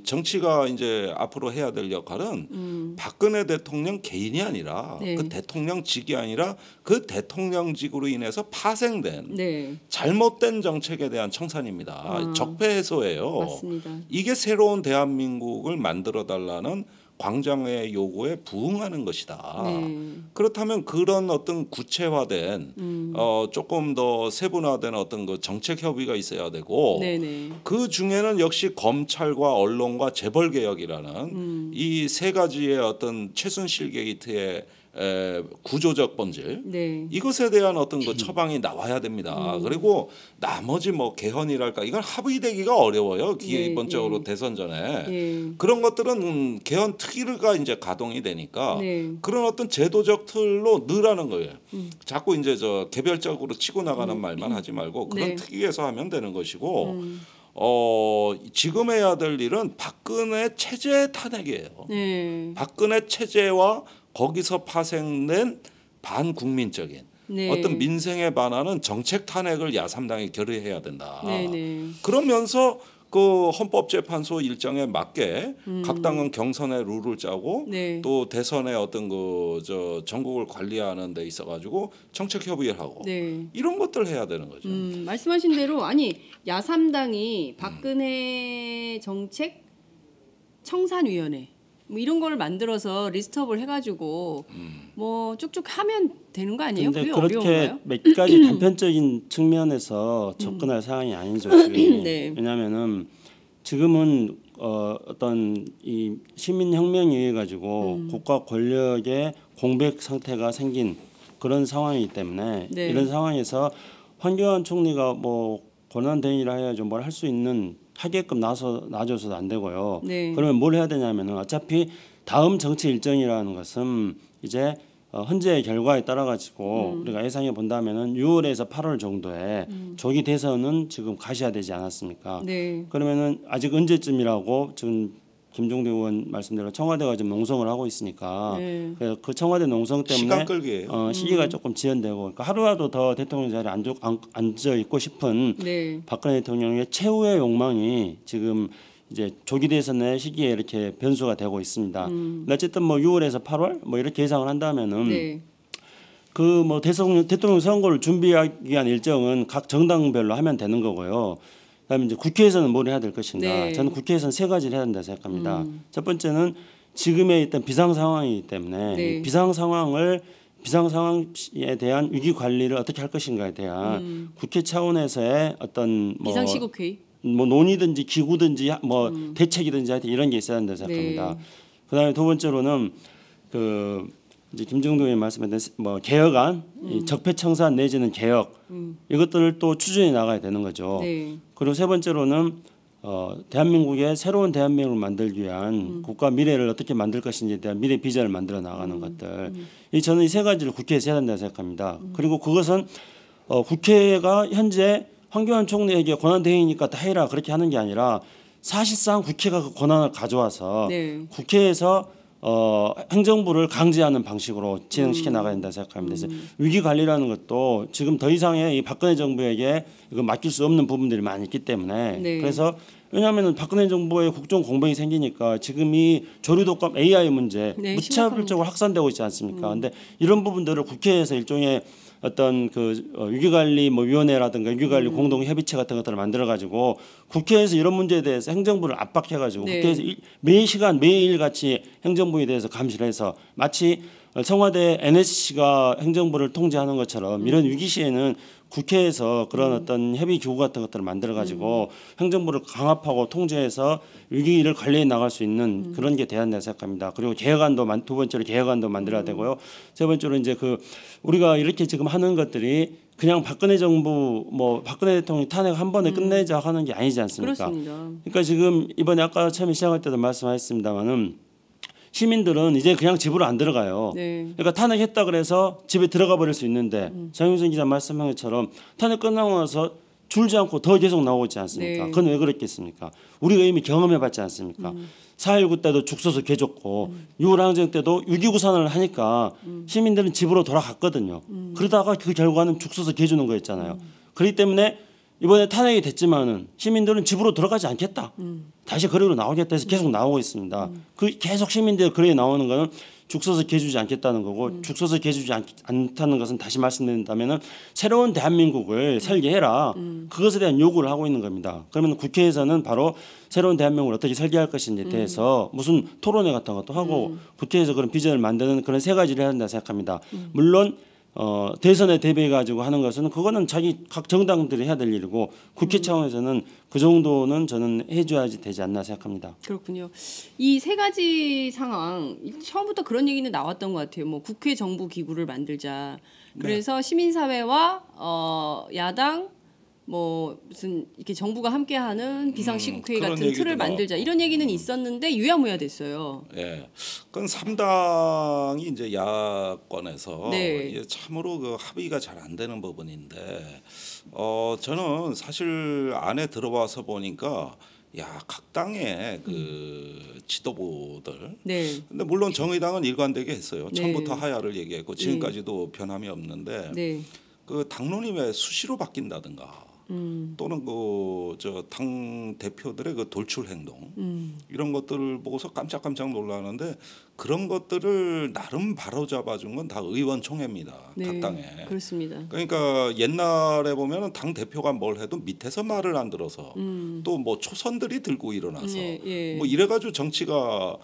정치가 이제 앞으로 해야 될 역할은 박근혜 대통령 개인이 아니라 네. 그 대통령직이 아니라 그 대통령직으로 인해서 파생된 네. 잘못된 정책에 대한 청산입니다. 적폐 해소예요. 맞습니다. 이게 새로운 대한민국을 만들어 달라는 광장의 요구에 부응하는 것이다. 네. 그렇다면 그런 어떤 구체화된 조금 더 세분화된 어떤 그 정책 협의가 있어야 되고 네네. 그 중에는 역시 검찰과 언론과 재벌 개혁이라는 이 세 가지의 어떤 최순실 게이트의 구조적 본질 네. 이것에 대한 어떤 그 처방이 나와야 됩니다. 그리고 나머지 뭐 개헌이랄까 이건 합의되기가 어려워요. 기본적으로 네. 대선 전에 네. 그런 것들은 개헌 특위가 이제 가동이 되니까 네. 그런 어떤 제도적 틀로 넣으라는 거예요. 자꾸 이제 개별적으로 치고 나가는 말만 하지 말고 그런 네. 특위에서 하면 되는 것이고. 지금 해야 될 일은 박근혜 체제 탄핵이에요. 네. 박근혜 체제와 거기서 파생된 반국민적인 네. 어떤 민생에 반하는 정책 탄핵을 야3당이 결의해야 된다. 네네. 그러면서 그 헌법재판소 일정에 맞게 각 당은 경선의 룰을 짜고 네. 또 대선의 어떤 전국을 관리하는 데 있어가지고 정책 협의를 하고 네. 이런 것들 해야 되는 거죠. 말씀하신 대로 야3당이 박근혜 정책 청산위원회 뭐 이런 걸 만들어서 리스트업을 해가지고 뭐 쭉쭉 하면 되는 거 아니에요? 근데 그게 그렇게 어려운가요? 몇 가지 단편적인 측면에서 접근할 상황이 아니죠. 지금. 네. 왜냐하면은 지금은 어떤 이 시민혁명에 의해 가지고 국가 권력의 공백 상태가 생긴 그런 상황이기 때문에 네. 이런 상황에서 황교안 총리가 뭐 권한대행이라 해야죠. 뭘 할 수 있는 하게끔 놔줘서도 안 되고요. 네. 그러면 뭘 해야 되냐면은 어차피 다음 정치 일정이라는 것은 이제 헌재의 결과에 따라 가지고 우리가 예상해 본다면은 6월에서 8월 정도에 조기 대선은 지금 가셔야 되지 않았습니까? 네. 그러면은 아직 언제쯤이라고 지금 김종대 의원 말씀대로 청와대가 지금 농성을 하고 있으니까 네. 그래서 그 청와대 농성 때문에 시간 끌기예요. 시기가 조금 지연되고 그러니까 하루라도 더 대통령 자리에 앉아 있고 싶은 네. 박근혜 대통령의 최후의 욕망이 지금 이제 조기 대선의 시기에 이렇게 변수가 되고 있습니다. 근데 어쨌든 뭐 6월에서 8월 뭐 이렇게 예상을 한다면은 네. 그 뭐 대통령 선거를 준비하기 위한 일정은 각 정당별로 하면 되는 거고요. 그다음에 이제 국회에서는 뭘 해야 될 것인가? 네. 저는 국회에서는 세 가지를 해야 된다 생각합니다. 첫 번째는 지금의 일단 비상 상황이기 때문에 네. 이 비상 상황에 대한 위기 관리를 어떻게 할 것인가에 대한 국회 차원에서의 어떤 뭐 비상시국회의. 뭐 논의든지 기구든지 뭐 대책이든지 하여튼 이런 게 있어야 된다 생각합니다. 네. 그다음에 두 번째로는 그 이제 김정도 의원 말씀하신 뭐 개혁안, 이 적폐청산 내지는 개혁 이것들을 또 추진해 나가야 되는 거죠. 네. 그리고 세 번째로는 대한민국의 새로운 대한민국을 만들기 위한 국가 미래를 어떻게 만들 것인지에 대한 미래 비전을 만들어 나가는 것들. 저는 이 세 가지를 국회에서 해야 된다고 생각합니다. 그리고 그것은 국회가 현재 황교안 총리에게 권한대행이니까 다 해라 그렇게 하는 게 아니라 사실상 국회가 그 권한을 가져와서 네. 국회에서 행정부를 강제하는 방식으로 진행시켜 나가야 된다 생각합니다. 그래서 위기 관리라는 것도 지금 더 이상의 이 박근혜 정부에게 이거 맡길 수 없는 부분들이 많이 있기 때문에 네. 그래서 왜냐하면 박근혜 정부의 국정 공백이 생기니까 지금 이 조류독감 AI 문제 네, 무차별적으로 확산되고 있지 않습니까? 그런데 이런 부분들을 국회에서 일종의 어떤 그 위기관리 뭐 위원회라든가 위기관리 공동협의체 같은 것들을 만들어 가지고 국회에서 이런 문제에 대해서 행정부를 압박해 가지고 네. 국회에서 매일 같이 행정부에 대해서 감시를 해서 마치 청와대 NSC가 행정부를 통제하는 것처럼 이런 위기 시에는 국회에서 그런 어떤 협의 기구 같은 것들을 만들어 가지고 행정부를 강압하고 통제해서 위기를 관리해 나갈 수 있는 그런 게 돼야 한다고 생각합니다. 그리고 개혁안도 두 번째로 개혁안도 만들어야 되고요. 세 번째로 이제 그 우리가 이렇게 지금 하는 것들이 그냥 박근혜 정부 뭐 박근혜 대통령 탄핵 한 번에 끝내자 하는 게 아니지 않습니까? 그렇습니다. 그러니까 지금 이번에 아까 처음에 시작할 때도 말씀하셨습니다마는 시민들은 이제 그냥 집으로 안 들어가요. 네. 그러니까 탄핵했다 그래서 집에 들어가 버릴 수 있는데 장윤선 기자 말씀한 것처럼 탄핵 끝나고 나서 줄지 않고 더 계속 나오고 있지 않습니까? 네. 그건 왜 그랬겠습니까? 우리가 이미 경험해봤지 않습니까? 4.19 때도 죽 서서 개줬고 6.25 항쟁 때도 6.29 선언을 하니까 시민들은 집으로 돌아갔거든요. 그러다가 그 결과는 죽 서서 개주는 거였잖아요. 그렇기 때문에 이번에 탄핵이 됐지만은 시민들은 집으로 들어가지 않겠다. 다시 거리로 나오겠다 해서 계속 나오고 있습니다. 그 계속 시민들이 거리에 나오는 거는 죽 서서 개주지 않겠다는 거고 죽 서서 개주지 않다는 것은 다시 말씀드린다면은 새로운 대한민국을 설계해라. 그것에 대한 요구를 하고 있는 겁니다. 그러면 국회에서는 바로 새로운 대한민국을 어떻게 설계할 것인지에 대해서 무슨 토론회 같은 것도 하고 국회에서 그런 비전을 만드는 그런 세 가지를 해야 한다 생각합니다. 물론 대선에 대비해 가지고 하는 것은 그거는 자기 각 정당들이 해야 될 일이고 국회 차원에서는 그 정도는 저는 해줘야지 되지 않나 생각합니다. 그렇군요. 이 세 가지 상황 처음부터 그런 얘기는 나왔던 것 같아요. 뭐 국회 정부 기구를 만들자. 그래서 네. 시민사회와 야당 뭐 무슨 이렇게 정부가 함께하는 비상시국회의 그런 같은 틀을 얘기도 만들자 이런 얘기는 있었는데 유야무야 됐어요. 예, 그건 3당이 이제 야권에서 네. 이게 참으로 그 합의가 잘 안 되는 부분인데, 저는 사실 안에 들어와서 보니까 각 당의 그 지도부들. 네. 근데 물론 정의당은 일관되게 했어요. 네. 처음부터 하야를 얘기했고 지금까지도 변함이 없는데 네. 그 당론이 왜 수시로 바뀐다든가. 또는 그 저 당 대표들의 그 돌출 행동 이런 것들을 보고서 깜짝깜짝 놀라는데 그런 것들을 나름 바로잡아준 건 다 의원총회입니다. 네. 각 당에. 그렇습니다. 그러니까 옛날에 보면은 당 대표가 뭘 해도 밑에서 말을 안 들어서 또 뭐 초선들이 들고 일어나서 예. 뭐 이래가지고 정치가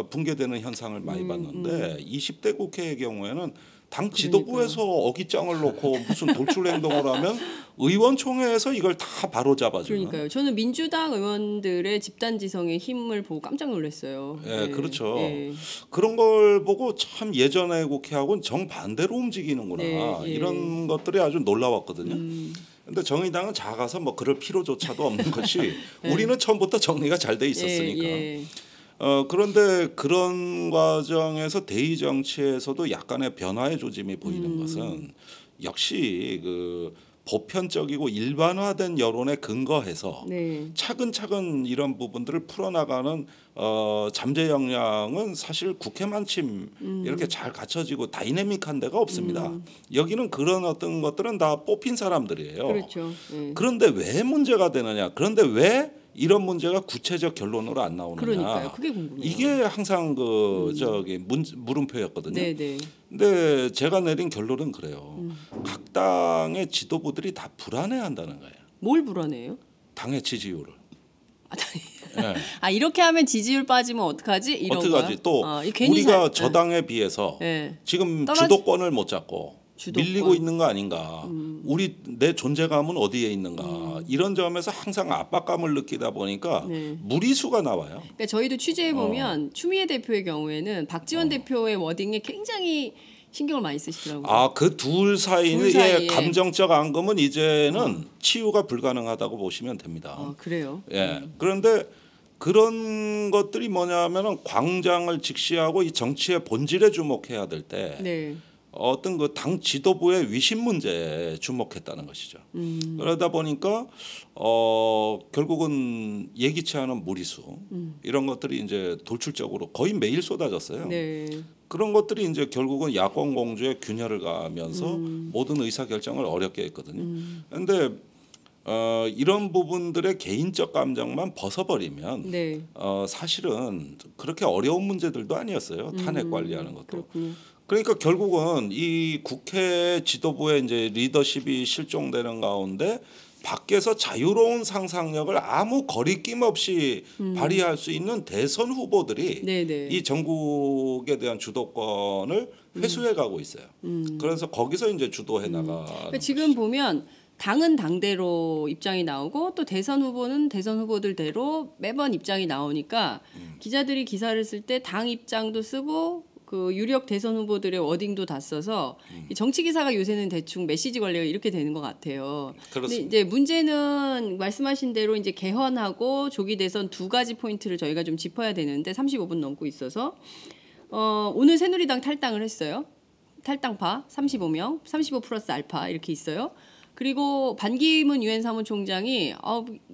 붕괴되는 현상을 많이 봤는데 20대 국회의 경우에는 당 지도부에서 어깃장을 놓고 무슨 돌출 행동을 하면 의원총회에서 이걸 다 바로잡아주는. 그러니까요. 저는 민주당 의원들의 집단지성의 힘을 보고 깜짝 놀랐어요. 예, 그렇죠. 예. 그런 걸 보고 참 예전의 국회하고는 정반대로 움직이는구나. 네, 예. 이런 것들이 아주 놀라웠거든요. 근데 정의당은 작아서 뭐 그럴 필요조차도 없는 것이 우리는 처음부터 정리가 잘 돼 있었으니까. 예. 그런데 그런 과정에서 대의 정치에서도 약간의 변화의 조짐이 보이는 것은 역시 그 보편적이고 일반화된 여론에 근거해서 네. 차근차근 이런 부분들을 풀어나가는 잠재 역량은 사실 국회만침 이렇게 잘 갖춰지고 다이내믹한 데가 없습니다. 여기는 그런 어떤 것들은 다 뽑힌 사람들이에요. 그렇죠. 예. 그런데 왜 문제가 되느냐? 그런데 왜 이런 문제가 구체적 결론으로 안 나오느냐? 그러니까요. 그게 궁금해요. 이게 항상 그 저기 물음표였거든요. 네네. 근데 제가 내린 결론은 그래요. 각 당의 지도부들이 다 불안해한다는 거예요. 뭘 불안해요? 당의 지지율을. 아 이렇게 하면 지지율 빠지면 어떡하지? 이런 거요? 어떡하지? 또 괜히 우리가 저 당에 비해서 네. 지금 떨어지- 주도권을 못 잡고 주도권. 밀리고 있는 거 아닌가? 내 존재감은 어디에 있는가? 이런 점에서 항상 압박감을 느끼다 보니까 네. 무리수가 나와요. 그러니까 저희도 취재해 보면 추미애 대표의 경우에는 박지원 대표의 워딩에 굉장히 신경을 많이 쓰시더라고요. 그 둘 사이의 사이에. 감정적 앙금은 이제는 치유가 불가능하다고 보시면 됩니다. 그래요. 예. 그런데 그런 것들이 뭐냐면은 광장을 직시하고 이 정치의 본질에 주목해야 될 때 네. 어떤 그 당 지도부의 위신 문제에 주목했다는 것이죠. 그러다 보니까 결국은 예기치 않은 무리수 이런 것들이 이제 돌출적으로 거의 매일 쏟아졌어요. 네. 그런 것들이 이제 결국은 야권 공조에 균열을 가면서 모든 의사 결정을 어렵게 했거든요. 그런데 이런 부분들의 개인적 감정만 벗어버리면 네. 사실은 그렇게 어려운 문제들도 아니었어요. 탄핵 관리하는 것도. 그렇군요. 그러니까 결국은 이 국회 지도부의 이제 리더십이 실종되는 가운데 밖에서 자유로운 상상력을 아무 거리낌 없이 발휘할 수 있는 대선 후보들이 네네. 이 전국에 대한 주도권을 회수해 가고 있어요. 그래서 거기서 이제 주도해 나가는 그러니까 지금 보면 당은 당대로 입장이 나오고 또 대선 후보는 대선 후보들대로 매번 입장이 나오니까 기자들이 기사를 쓸 때 당 입장도 쓰고 그 유력 대선 후보들의 워딩도 다 써서 이 정치 기사가 요새는 대충 메시지 관리가 이렇게 되는 것 같아요. 근데 그렇습니다. 이제 문제는 말씀하신 대로 이제 개헌하고 조기 대선 두 가지 포인트를 저희가 좀 짚어야 되는데 35분 넘고 있어서 오늘 새누리당 탈당을 했어요. 탈당파 35명, 35 플러스 알파 이렇게 있어요. 그리고 반기문 유엔 사무총장이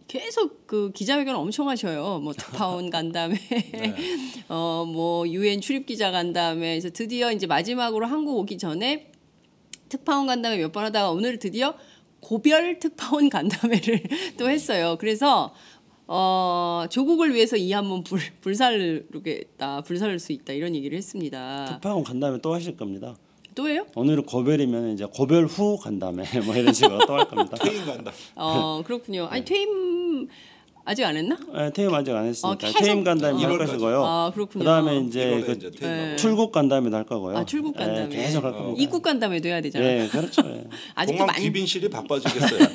계속 그 기자회견을 엄청 하셔요. 뭐 특파원 간 다음에 네. 뭐 유엔 출입 기자 간 다음에 그래서 드디어 이제 마지막으로 한국 오기 전에 특파원 간 다음에 몇 번 하다가 오늘 드디어 고별 특파원 간담회를 또 했어요. 그래서 조국을 위해서 이 한번 불사르겠다, 불사를 수 있다 이런 얘기를 했습니다. 특파원 간다음에 또 하실 겁니다. 또예요? 오늘은 고별이면 이제 고별 후 간다음에 뭐 이런 식으로 또 할 겁니다. 퇴임 간다. 그렇군요. 아니 퇴임 아직 안 했나? 네, 퇴임 아직 안 했으니까 계속? 퇴임 간다음에 할 것이고요. 그렇군요. 그다음에 이제 출국 간다음에도 할 거고요. 출국 간다음에 계속 할 겁니다. 입국 간다음에도 해야 되잖아요. 네, 그렇죠. 아직도 공항 많이. 귀빈실이 바빠지겠어요. 네.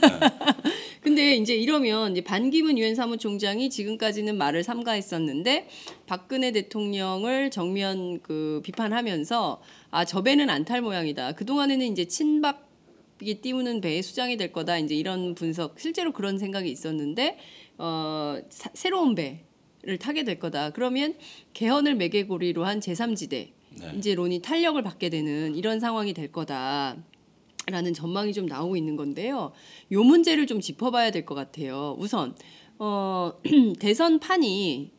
근데 이제 이러면 이제 반기문 유엔 사무총장이 지금까지는 말을 삼가했었는데 박근혜 대통령을 정면 그 비판하면서 저 배는 안 탈 모양이다. 그 동안에는 이제 친박이 띄우는 배의 수장이 될 거다. 이제 이런 분석, 실제로 그런 생각이 있었는데 새로운 배를 타게 될 거다. 그러면 개헌을 매개고리로 한 제3지대 이제 론이 탄력을 받게 되는 이런 상황이 될 거다. 라는 전망이 좀 나오고 있는 건데요. 요 문제를 좀 짚어봐야 될 것 같아요. 우선 대선 판이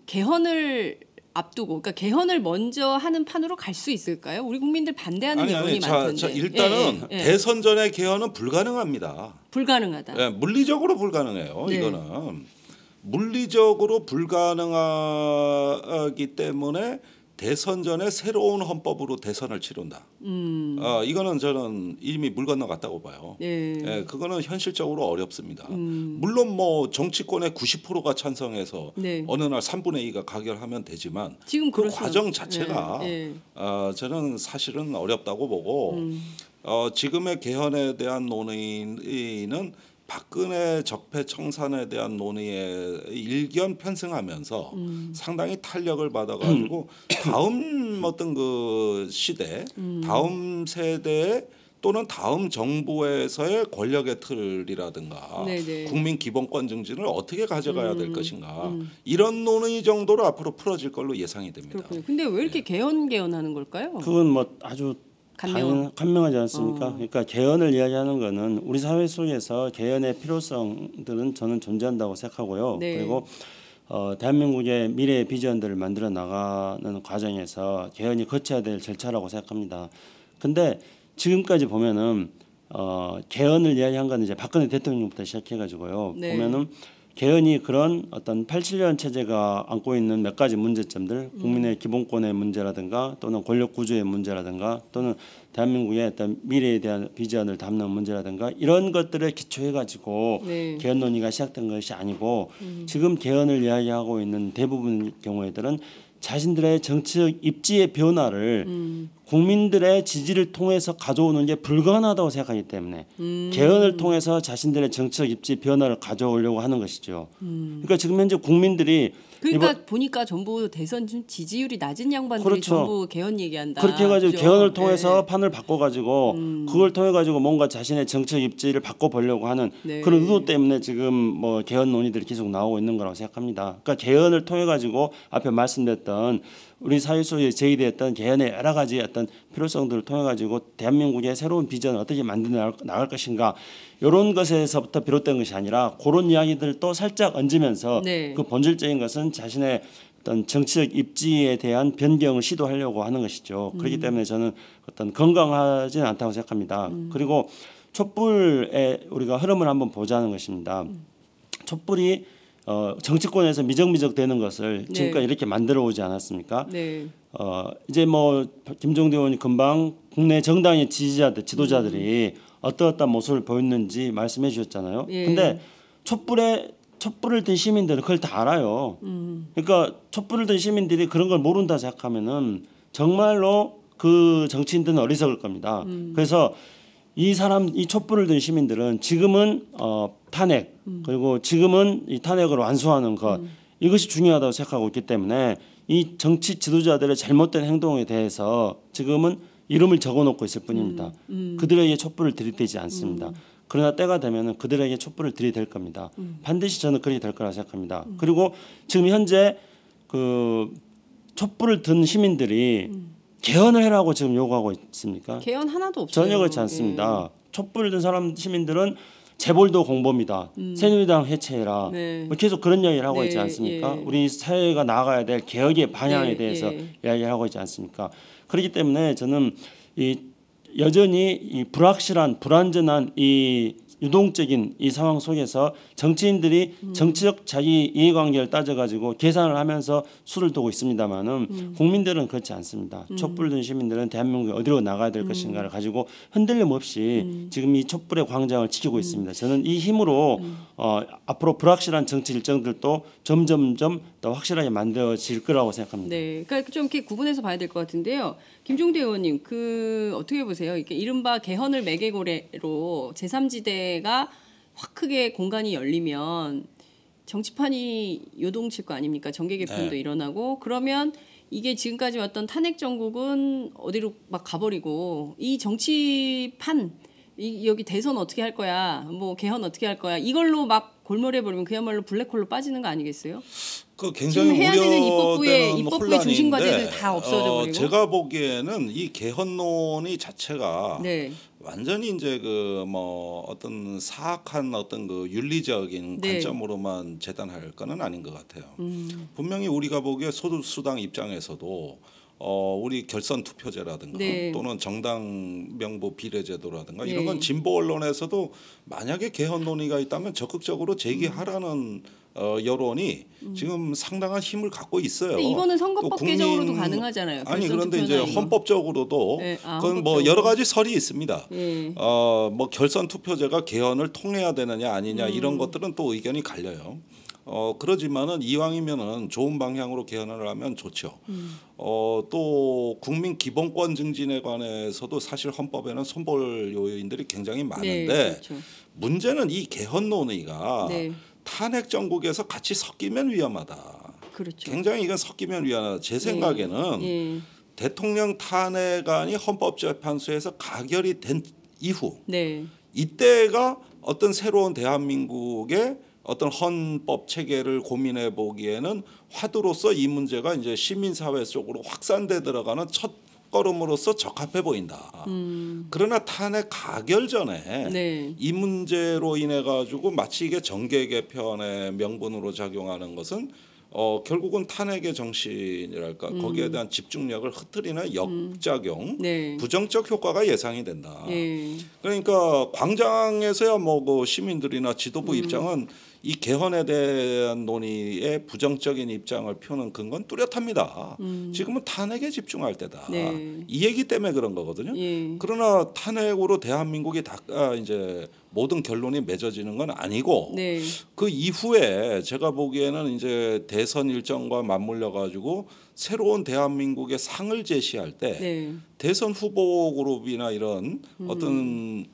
개헌을 앞두고, 그러니까 개헌을 먼저 하는 판으로 갈 수 있을까요? 우리 국민들 반대하는 여론이 많던데. 일단은 대선 전에 개헌은 불가능합니다. 불가능하다. 네, 물리적으로 불가능해요. 네. 이거는 물리적으로 불가능하기 때문에 대선 전에 새로운 헌법으로 대선을 치른다. 이거는 저는 이미 물 건너갔다고 봐요. 예, 그거는 현실적으로 어렵습니다. 물론 뭐 정치권의 90%가 찬성해서 어느 날 3분의 2가 가결하면 되지만 지금 그 과정 자체가 저는 사실은 어렵다고 보고 지금의 개헌에 대한 논의는 박근혜 적폐 청산에 대한 논의에 일견 편승하면서 상당히 탄력을 받아가지고 다음 어떤 그 시대, 다음 세대 또는 다음 정부에서의 권력의 틀이라든가 국민 기본권 증진을 어떻게 가져가야 될 것인가 이런 논의 정도로 앞으로 풀어질 걸로 예상이 됩니다. 그렇군요. 근데 왜 이렇게 개헌하는 걸까요? 그건 뭐 아주 간명하지 않습니까? 그러니까 개헌을 이야기하는 거는 우리 사회 속에서 개헌의 필요성들은 저는 존재한다고 생각하고요. 그리고 대한민국의 미래의 비전들을 만들어 나가는 과정에서 개헌이 거쳐야 될 절차라고 생각합니다. 근데 지금까지 보면은 개헌을 이야기한 건 이제 박근혜 대통령부터 시작해가지고요. 보면은 개헌이 그런 어떤 87년 체제가 안고 있는 몇 가지 문제점들, 국민의 기본권의 문제라든가 또는 권력 구조의 문제라든가 또는 대한민국의 어떤 미래에 대한 비전을 담는 문제라든가 이런 것들에 기초해가지고 개헌 논의가 시작된 것이 아니고 지금 개헌을 이야기하고 있는 대부분 경우에들은 자신들의 정치적 입지의 변화를 국민들의 지지를 통해서 가져오는 게 불가능하다고 생각하기 때문에 개헌을 통해서 자신들의 정치적 입지 변화를 가져오려고 하는 것이죠. 그러니까 지금 현재 국민들이 보니까 전부 대선 지지율이 낮은 양반들이 그렇죠. 전부 개헌 얘기한다. 그렇게 해가지고 그렇죠? 개헌을 통해서 판을 바꿔가지고 그걸 통해 가지고 뭔가 자신의 정치적 입지를 바꿔보려고 하는 그런 의도 때문에 지금 뭐 개헌 논의들이 계속 나오고 있는 거라고 생각합니다. 그러니까 개헌을 통해 가지고 앞에 말씀드렸던 우리 사회 속에 제기됐던 개헌의 여러 가지 어떤 필요성들을 통해 가지고 대한민국의 새로운 비전을 어떻게 만들어 나갈 것인가 이런 것에서부터 비롯된 것이 아니라 그런 이야기들을 또 살짝 얹으면서 그 본질적인 것은 자신의 어떤 정치적 입지에 대한 변경을 시도하려고 하는 것이죠. 그렇기 때문에 저는 어떤 건강하지는 않다고 생각합니다. 그리고 촛불의 우리가 흐름을 한번 보자는 것입니다. 촛불이 정치권에서 미적미적 되는 것을 지금까지 이렇게 만들어 오지 않았습니까? 이제 뭐 김종대 의원이 금방 국내 정당의 지지자들, 지도자들이 어떠한 모습을 보였는지 말씀해 주셨잖아요. 근데 촛불을 든 시민들은 그걸 다 알아요. 그러니까 촛불을 든 시민들이 그런 걸 모른다 생각하면은 정말로 그 정치인들은 어리석을 겁니다. 그래서 이 촛불을 든 시민들은 지금은 탄핵 그리고 지금은 이 탄핵을 완수하는 것 이것이 중요하다고 생각하고 있기 때문에 이 정치 지도자들의 잘못된 행동에 대해서 지금은 이름을 적어놓고 있을 뿐입니다. 그들에게 촛불을 들이대지 않습니다. 그러나 때가 되면 그들에게 촛불을 들이댈 겁니다. 반드시 저는 그렇게 될 거라 생각합니다. 그리고 지금 현재 그 촛불을 든 시민들이 개헌을 해라고 지금 요구하고 있습니까? 개헌 하나도 없어요. 전혀 그렇지 않습니다. 촛불을 든 사람 시민들은 재벌도 공범이다. 새누리당 해체해라. 네. 계속 그런 이야기를 하고 네, 있지 않습니까? 예. 우리 사회가 나아가야 될 개혁의 방향에 예, 대해서 예. 이야기를 하고 있지 않습니까? 그렇기 때문에 저는 여전히 이 불확실한 불안전한 이 유동적인 이 상황 속에서 정치인들이 정치적 자기 이해관계를 따져가지고 계산을 하면서 수를 두고 있습니다만은 국민들은 그렇지 않습니다. 촛불 든 시민들은 대한민국이 어디로 나가야 될 것인가를 가지고 흔들림 없이 지금 이 촛불의 광장을 지키고 있습니다. 저는 이 힘으로 앞으로 불확실한 정치 일정들도 점점점 더 확실하게 만들어질 거라고 생각합니다. 네, 그러니까 좀 이렇게 구분해서 봐야 될 것 같은데요. 김종대 의원님, 어떻게 보세요? 이렇게 이른바 개헌을 매개고리로 제3지대가 확 크게 공간이 열리면 정치판이 요동칠 거 아닙니까? 정계 개편도 네. 일어나고 그러면 이게 지금까지 왔던 탄핵 정국은 어디로 막 가버리고 이 정치판 여기 대선 어떻게 할 거야? 뭐 개헌 어떻게 할 거야? 이걸로 막 골몰해 버리면 그야말로 블랙홀로 빠지는 거 아니겠어요? 그 굉장히 지금 해야 되는 우려되는 입법부의 중심 과제들 혼란인데, 다 없어져 버리고. 제가 보기에는 이 개헌론이 자체가 네. 완전히 이제 그 뭐 어떤 사악한 어떤 그 윤리적인 네. 관점으로만 재단할 거는 아닌 것 같아요. 분명히 우리가 보기에 소수당 입장에서도 우리 결선 투표제라든가 네. 또는 정당 명부 비례제도라든가 네. 이런 건 진보 언론에서도 만약에 개헌 논의가 있다면 적극적으로 제기하라는 여론이 지금 상당한 힘을 갖고 있어요. 근데 이거는 선거법 또 개정으로도 가능하잖아요. 아니 결선 그런데 이제 투표나 이거. 헌법적으로도 네, 그건 뭐 헌법적으로. 여러 가지 설이 있습니다. 예. 뭐 결선 투표제가 개헌을 통해야 되느냐 아니냐 이런 것들은 또 의견이 갈려요. 그러지만은 이왕이면은 좋은 방향으로 개헌을 하면 좋죠. 또 국민 기본권 증진에 관해서도 사실 헌법에는 손볼 요인들이 굉장히 많은데 네, 그렇죠. 문제는 이 개헌 논의가 네. 탄핵 정국에서 같이 섞이면 위험하다. 그렇죠. 굉장히 이건 섞이면 위험하다. 제 생각에는 예. 대통령 탄핵안이 헌법재판소에서 가결이 된 이후 네. 이때가 어떤 새로운 대한민국의 어떤 헌법 체계를 고민해 보기에는 화두로서 이 문제가 이제 시민사회 쪽으로 확산돼 들어가는 첫 걸음으로서 적합해 보인다. 그러나 탄핵 가결 전에 네. 이 문제로 인해 가지고 마치 이게 정계 개편의 명분으로 작용하는 것은 결국은 탄핵의 정신이랄까 거기에 대한 집중력을 흐트리는 역작용, 네. 부정적 효과가 예상이 된다. 예. 그러니까 광장에서야 뭐 그 시민들이나 지도부 입장은 이 개헌에 대한 논의에 부정적인 입장을 표는 근거는 뚜렷합니다. 지금은 탄핵에 집중할 때다. 네. 이 얘기 때문에 그런 거거든요. 예. 그러나 탄핵으로 대한민국이 다 이제 모든 결론이 맺어지는 건 아니고 네. 그 이후에 제가 보기에는 이제 대선 일정과 맞물려 가지고 새로운 대한민국의 상을 제시할 때 네. 대선 후보 그룹이나 이런 어떤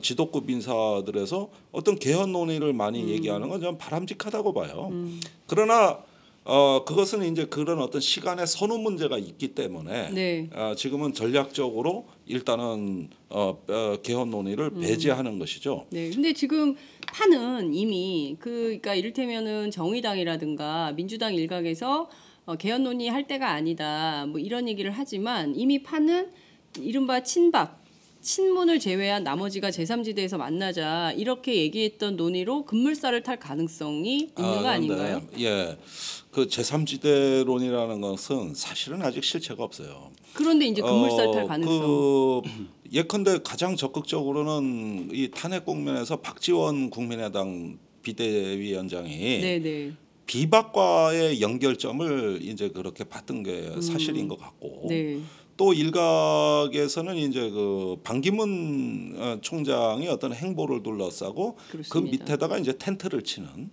지도급 인사들에서 어떤 개헌 논의를 많이 얘기하는 건 저는 바람직하다고 봐요. 그러나 그것은 이제 그런 어떤 시간의 선호 문제가 있기 때문에 네. 지금은 전략적으로 일단은 개헌 논의를 배제하는 것이죠. 네. 근데 지금 판은 이미 그러니까 이를테면은 정의당이라든가 민주당 일각에서 개헌 논의할 때가 아니다. 뭐 이런 얘기를 하지만 이미 판은 이른바 친문을 제외한 나머지가 제3지대에서 만나자 이렇게 얘기했던 논의로 급물살을 탈 가능성이 있는 거 아닌가요? 예, 그 제3지대론이라는 것은 사실은 아직 실체가 없어요. 그런데 이제 급물살 탈 가능성. 예컨대 가장 적극적으로는 이 탄핵 국면에서 박지원 국민의당 비대위원장이 네네. 비박과의 연결점을 이제 그렇게 봤던 게 사실인 것 같고. 네. 또 일각에서는 이제 그 반기문 총장의 어떤 행보를 둘러싸고 그렇습니다. 그 밑에다가 이제 텐트를 치는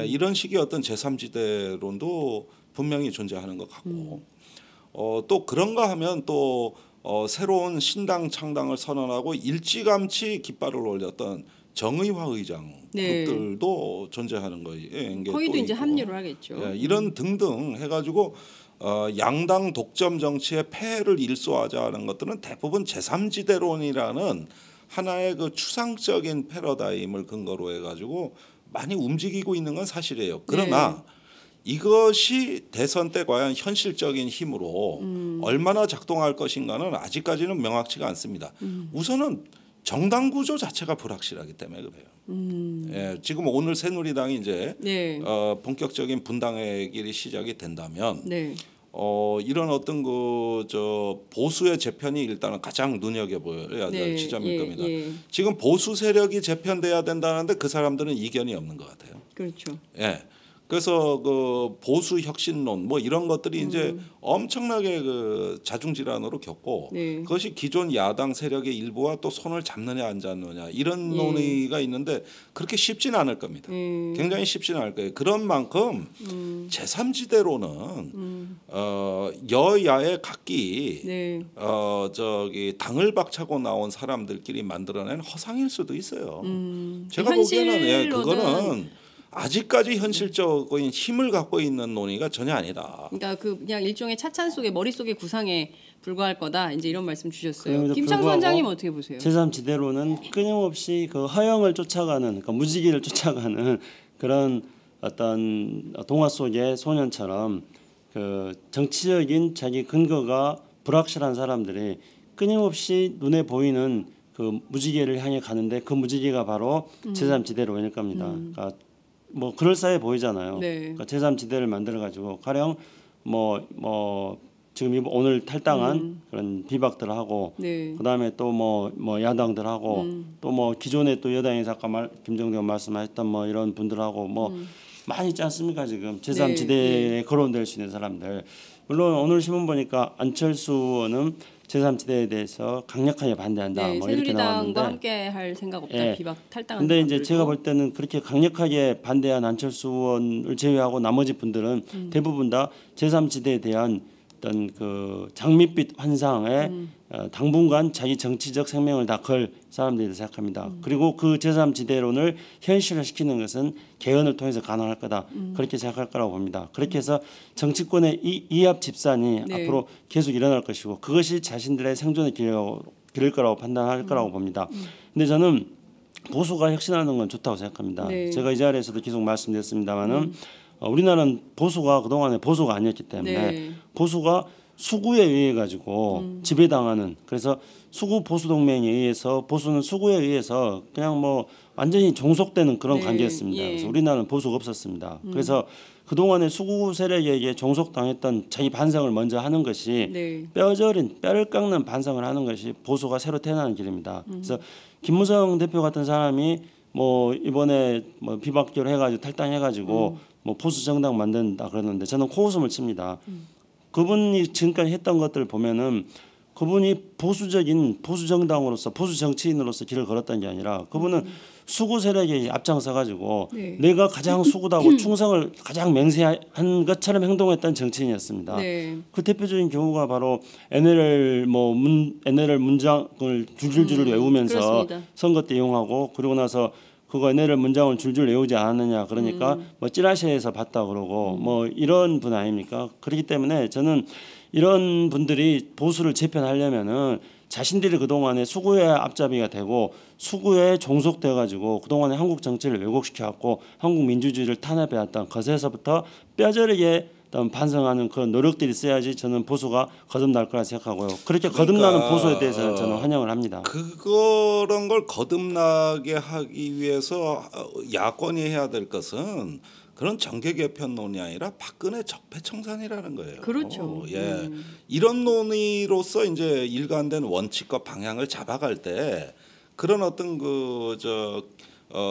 이런 식의 어떤 제3지대론도 분명히 존재하는 것 같고 또 그런가 하면 또 새로운 신당 창당을 선언하고 일찌감치 깃발을 올렸던 정의화 의장 네. 그룹들도 존재하는 거예요. 거기도 이제 합류를 하겠죠. 예, 이런 등등 해가지고 양당 독점 정치의 폐해를 일소하자는 것들은 대부분 제3지대론이라는 하나의 그 추상적인 패러다임을 근거로 해가지고 많이 움직이고 있는 건 사실이에요. 그러나 이것이 대선 때 과연 현실적인 힘으로 얼마나 작동할 것인가는 아직까지는 명확치가 않습니다. 우선은 정당 구조 자체가 불확실하기 때문에 그래요. 예, 지금 오늘 새누리당이 이제 네. 본격적인 분당의 길이 시작이 된다면 네. 이런 어떤 저 보수의 재편이 일단은 가장 눈여겨보여야 될 네. 지점일 겁니다. 예. 지금 보수 세력이 재편돼야 된다는데 그 사람들은 이견이 없는 것 같아요. 그렇죠. 예. 그래서 그 보수 혁신론 뭐 이런 것들이 이제 엄청나게 그 자중질환으로 겪고 네. 그것이 기존 야당 세력의 일부와 또 손을 잡느냐 안 잡느냐 이런 논의가 있는데 그렇게 쉽지는 않을 겁니다. 굉장히 쉽지는 않을 거예요. 그런 만큼 제3지대로는 여야의 각기 네. 저기 당을 박차고 나온 사람들끼리 만들어낸 허상일 수도 있어요. 제가 현실로는 보기에는 그거는 아직까지 현실적인 힘을 갖고 있는 논의가 전혀 아니다. 그러니까 그냥 일종의 차찬 속에 머릿속의 구상에 불과할 거다. 이제 이런 말씀 주셨어요. 그럼에도 김창수 불구하고 원장님 어떻게 보세요? 제3지대로는 끊임없이 그 허영을 쫓아가는 그러니까 무지개를 쫓아가는 그런 어떤 동화 속의 소년처럼 그 정치적인 자기 근거가 불확실한 사람들이 끊임없이 눈에 보이는 그 무지개를 향해 가는데 그 무지개가 바로 제3지대로일 겁니다. 그러니까 뭐 그럴싸해 보이잖아요. 네. 그러니까 제3지대를 만들어 가지고 가령 뭐 지금 오늘 탈당한 그런 비박들 하고 네. 그다음에 또 뭐 야당들 하고 또 뭐 기존에 또 여당에서 아까 김정대가 말씀하셨던 뭐 이런 분들하고 뭐 많이 있지 않습니까 지금 제3지대에 네. 거론될 수 있는 사람들. 물론 오늘 신문 보니까 안철수 의원은 제3지대에 대해서 강력하게 반대한다. 네, 뭐 이렇게 나왔는데. 새누리당과 함께 할 생각 없다. 예. 비박 탈당한 근데 이제 사람들도. 제가 볼 때는 그렇게 강력하게 반대한 안철수 의원을 제외하고 나머지 분들은 대부분 다 제3지대에 대한 어떤 그 장밋빛 환상에 당분간 자기 정치적 생명을 다 걸 사람들이라고 생각합니다. 그리고 그 제3지대론을 현실화시키는 것은 개헌을 통해서 가능할 거다. 그렇게 생각할 거라고 봅니다. 그렇게 해서 정치권의 이합 집산이 네. 앞으로 계속 일어날 것이고 그것이 자신들의 생존의 길일 거라고 판단할 거라고 봅니다. 근데 저는 보수가 혁신하는 건 좋다고 생각합니다. 네. 제가 이 자리에서도 계속 말씀드렸습니다마는 우리나라는 보수가 그동안에 보수가 아니었기 때문에 네. 보수가 수구에 의해 가지고 지배당하는 그래서 수구 보수 동맹에 의해서 보수는 수구에 의해서 그냥 뭐 완전히 종속되는 그런 네. 관계였습니다. 예. 그래서 우리나라는 보수가 없었습니다. 그래서 그동안에 수구 세력에게 종속당했던 자기 반성을 먼저 하는 것이 네. 뼈저린 뼈를 깎는 반성을 하는 것이 보수가 새로 태어나는 길입니다. 그래서 김무성 대표 같은 사람이 뭐 이번에 뭐 비박계로 해가지고 탈당해가지고 뭐 보수 정당 만든다 그러는데 저는 코웃음을 칩니다. 그분이 지금까지 했던 것들을 보면은 그분이 보수적인 보수 정당으로서 보수 정치인으로서 길을 걸었던 게 아니라 그분은 수구 세력에 앞장서 가지고 네. 내가 가장 수구다고 충성을 가장 맹세한 것처럼 행동했던 정치인이었습니다. 네. 그 대표적인 경우가 바로 NLL 문장을 줄줄줄 외우면서 그렇습니다. 선거 때 이용하고 그러고 나서 그거 NLL 문장을 줄줄 외우지 않았느냐 그러니까 뭐 찌라시에서 봤다 그러고 뭐 이런 분 아닙니까? 그렇기 때문에 저는 이런 분들이 보수를 재편하려면은 자신들이 그동안에 수구의 앞잡이가 되고 수구에 종속돼 가지고 그동안에 한국 정치를 왜곡시켜 갖고 한국 민주주의를 탄압해 왔던 것에서부터 뼈저리게 반성하는 그런 노력들이 있어야지 저는 보수가 거듭날 거라 생각하고요. 그렇게 거듭나는 보수에 대해서는 저는 환영을 합니다. 그런 걸 거듭나게 하기 위해서 야권이 해야 될 것은 그런 정계 개편 논의 아니라 박근혜 적폐청산이라는 거예요. 그렇죠. 예, 이런 논의로서 이제 일관된 원칙과 방향을 잡아갈 때 그런 어떤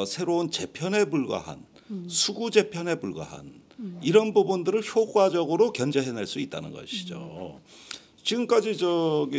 새로운 재편에 불과한 수구 재편에 불과한 이런 부분들을 효과적으로 견제해낼 수 있다는 것이죠. 지금까지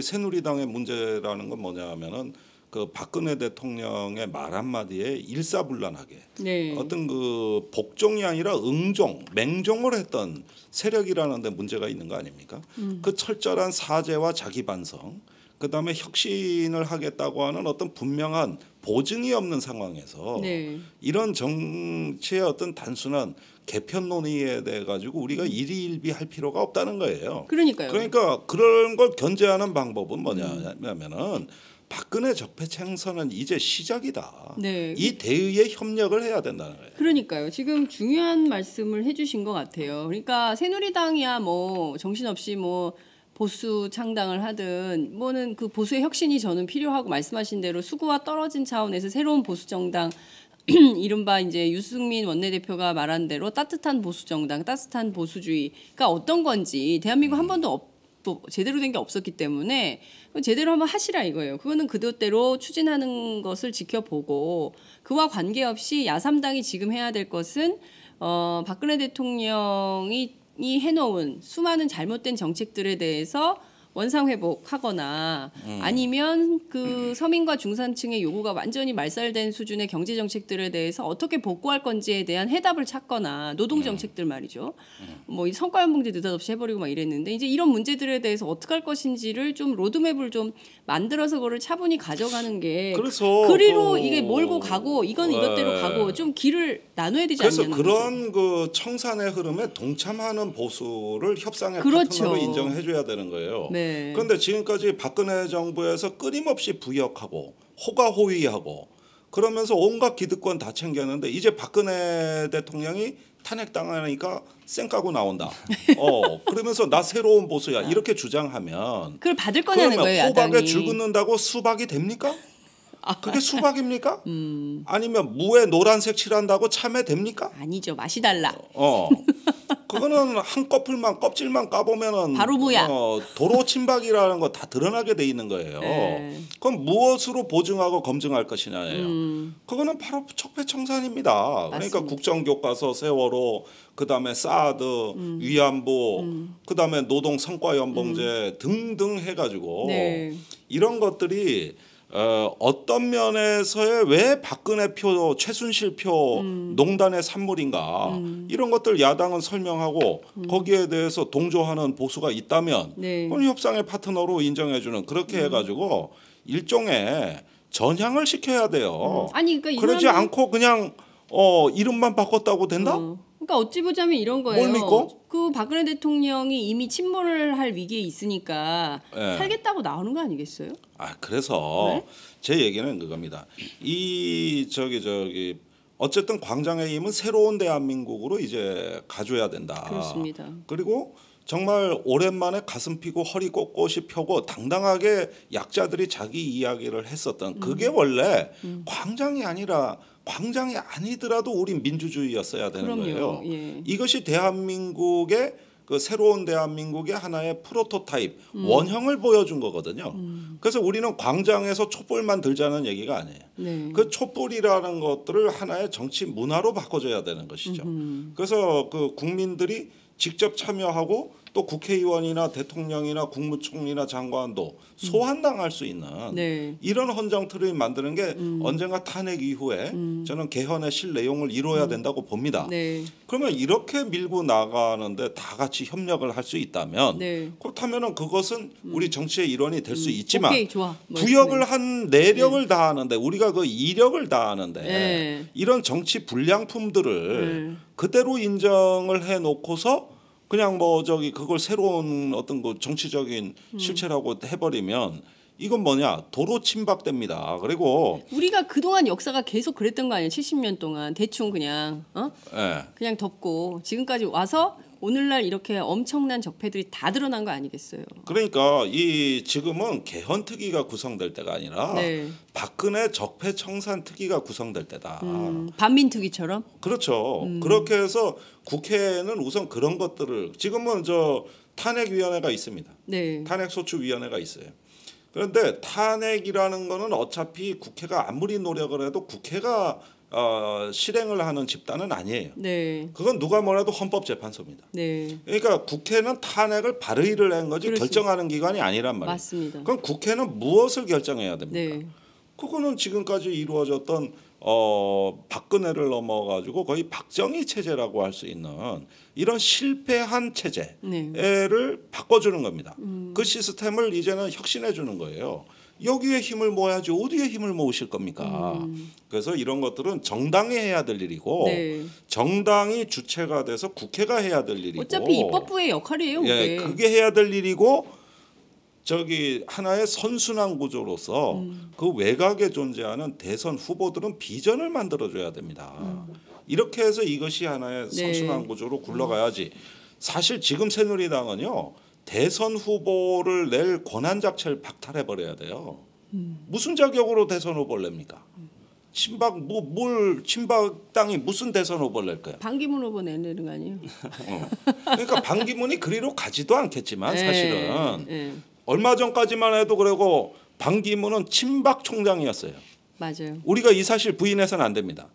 새누리당의 문제라는 건 뭐냐면은 그 박근혜 대통령의 말 한마디에 일사불란하게 네. 어떤 그 복종이 아니라 응종, 맹종을 했던 세력이라는 데 문제가 있는 거 아닙니까? 그 철저한 사죄와 자기 반성, 그다음에 혁신을 하겠다고 하는 어떤 분명한 보증이 없는 상황에서 네. 이런 정치의 어떤 단순한 개편 논의에 대해 가지고 우리가 일희일비할 필요가 없다는 거예요. 그러니까요. 그러니까 그런 걸 견제하는 방법은 뭐냐면은 박근혜 적폐청산은 이제 시작이다. 네. 이 대의에 협력을 해야 된다는 거예요. 그러니까요. 지금 중요한 말씀을 해주신 것 같아요. 그러니까 새누리당이야 뭐 정신없이 뭐 보수 창당을 하든 뭐는 그 보수의 혁신이 저는 필요하고 말씀하신 대로 수구와 떨어진 차원에서 새로운 보수 정당 이른바 이제 유승민 원내대표가 말한 대로 따뜻한 보수 정당, 따뜻한 보수주의가 어떤 건지 대한민국 한 번도 제대로 된 게 없었기 때문에 제대로 한번 하시라 이거예요. 그거는 그대로 추진하는 것을 지켜보고 그와 관계없이 야3당이 지금 해야 될 것은 박근혜 대통령이 해놓은 수많은 잘못된 정책들에 대해서 원상회복하거나 아니면 그 서민과 중산층의 요구가 완전히 말살된 수준의 경제 정책들에 대해서 어떻게 복구할 건지에 대한 해답을 찾거나 노동 정책들 말이죠. 뭐 이 성과연봉제 느닷없이 해버리고 막 이랬는데 이제 이런 문제들에 대해서 어떻게 할 것인지를 좀 로드맵을 좀 만들어서 그거를 차분히 가져가는 게 그래서 그리로 이게 몰고 가고 이건 이것대로 가고 좀 길을 나눠야 되지 않냐는 그래서 그런 그 청산의 흐름에 동참하는 보수를 협상의 그렇죠. 파트너로 인정해줘야 되는 거예요. 네. 그런데 지금까지 박근혜 정부에서 끊임없이 부역하고 호가호위하고 그러면서 온갖 기득권 다 챙겼는데 이제 박근혜 대통령이 탄핵당하니까 쌩까고 나온다. 그러면서 나 새로운 보수야 이렇게 주장하면 그걸 받을 거냐는 거예요. 호박에 야당이. 줄 긋는다고 수박이 됩니까? 그게 수박입니까? 아니면 무에 노란색 칠한다고 참외 됩니까? 아니죠. 맛이 달라. 그거는 한 껍질만 까보면은 바로 무야. 도로 침박이라는 거 다 드러나게 돼 있는 거예요. 네. 그럼 무엇으로 보증하고 검증할 것이냐예요. 그거는 바로 적폐청산입니다. 그러니까 국정교과서 세월호, 그다음에 사드, 위안부, 그다음에 노동 성과연봉제 등등 해가지고 네. 이런 것들이 어떤 면에서의 왜 박근혜 표, 최순실 표 농단의 산물인가 이런 것들 야당은 설명하고 거기에 대해서 동조하는 보수가 있다면 네. 그건 협상의 파트너로 인정해주는 그렇게 해가지고 일종의 전향을 시켜야 돼요. 아니 그러니까 그러지 않고 그냥 이름만 바꿨다고 된다? 그러니까 어찌 보자면 이런 거예요. 뭘 믿고? 그 박근혜 대통령이 이미 침몰을 할 위기에 있으니까 네. 살겠다고 나오는 거 아니겠어요? 그래서 네? 제 얘기는 그겁니다. 이 저기 어쨌든 광장의 힘은 새로운 대한민국으로 이제 가져야 된다. 그렇습니다. 그리고 정말 오랜만에 가슴 피고 허리 꼿꼿이 펴고 당당하게 약자들이 자기 이야기를 했었던 그게 원래 광장이 아니더라도 우리 민주주의였어야 되는 그럼요. 거예요. 예. 이것이 대한민국의 그 새로운 대한민국의 하나의 프로토타입 원형을 보여준 거거든요. 그래서 우리는 광장에서 촛불만 들자는 얘기가 아니에요. 네. 그 촛불이라는 것들을 하나의 정치 문화로 바꿔줘야 되는 것이죠. 그래서 그 국민들이 직접 참여하고 또 국회의원이나 대통령이나 국무총리나 장관도 소환당할 수 있는 네. 이런 헌정틀을 만드는 게 언젠가 탄핵 이후에 저는 개헌의 실내용을 이루어야 된다고 봅니다. 네. 그러면 이렇게 밀고 나가는데 다 같이 협력을 할 수 있다면 네. 그렇다면 그것은 우리 정치의 일원이 될 수 있지만 오케이, 좋아. 부역을 한 내력을 다하는데 우리가 그 이력을 다하는데 네. 이런 정치 불량품들을 그대로 인정을 해놓고서 그냥 그걸 새로운 어떤 그 정치적인 실체라고 해버리면 이건 뭐냐 도로 침박됩니다. 그리고 우리가 그동안 역사가 계속 그랬던 거 아니에요? 70년 동안 대충 그냥 네. 그냥 덮고 지금까지 와서 오늘날 이렇게 엄청난 적폐들이 다 드러난 거 아니겠어요? 그러니까 이 지금은 개헌 특위가 구성될 때가 아니라 네. 박근혜 적폐 청산 특위가 구성될 때다. 반민특위처럼? 그렇죠. 그렇게 해서 국회는 우선 그런 것들을 지금은 탄핵위원회가 있습니다. 네. 탄핵소추위원회가 있어요. 그런데 탄핵이라는 거는 어차피 국회가 아무리 노력을 해도 국회가 실행을 하는 집단은 아니에요. 네. 그건 누가 뭐래도 헌법재판소입니다. 네. 그러니까 국회는 탄핵을 발의를 한 거지 그렇습니다. 결정하는 기관이 아니란 말이에요. 맞습니다. 그럼 국회는 무엇을 결정해야 됩니까? 네. 그거는 지금까지 이루어졌던 박근혜를 넘어가지고 거의 박정희 체제라고 할 수 있는 이런 실패한 체제를 네. 바꿔주는 겁니다. 그 시스템을 이제는 혁신해 주는 거예요. 여기에 힘을 모아야지 어디에 힘을 모으실 겁니까? 그래서 이런 것들은 정당이 해야 될 일이고 네. 정당이 주체가 돼서 국회가 해야 될 일이고 어차피 입법부의 역할이에요. 그게. 그게 해야 될 일이고 저기 하나의 선순환 구조로서 그 외곽에 존재하는 대선 후보들은 비전을 만들어줘야 됩니다. 이렇게 해서 이것이 하나의 네. 선순환 구조로 굴러가야지. 사실 지금 새누리당은요 대선 후보를 낼 권한 자체를 박탈해 버려야 돼요. 무슨 자격으로 대선 후보를 냅니까? 친박당이 무슨 대선 후보를 낼 거야? 반기문 후보 내는 거 아니에요? 그러니까 반기문이 그리로 가지도 않겠지만 네. 사실은 네. 얼마 전까지만 해도 그러고 반기문은 친박 총장이었어요. 맞아요. 우리가 이 사실 부인해서는 안 됩니다.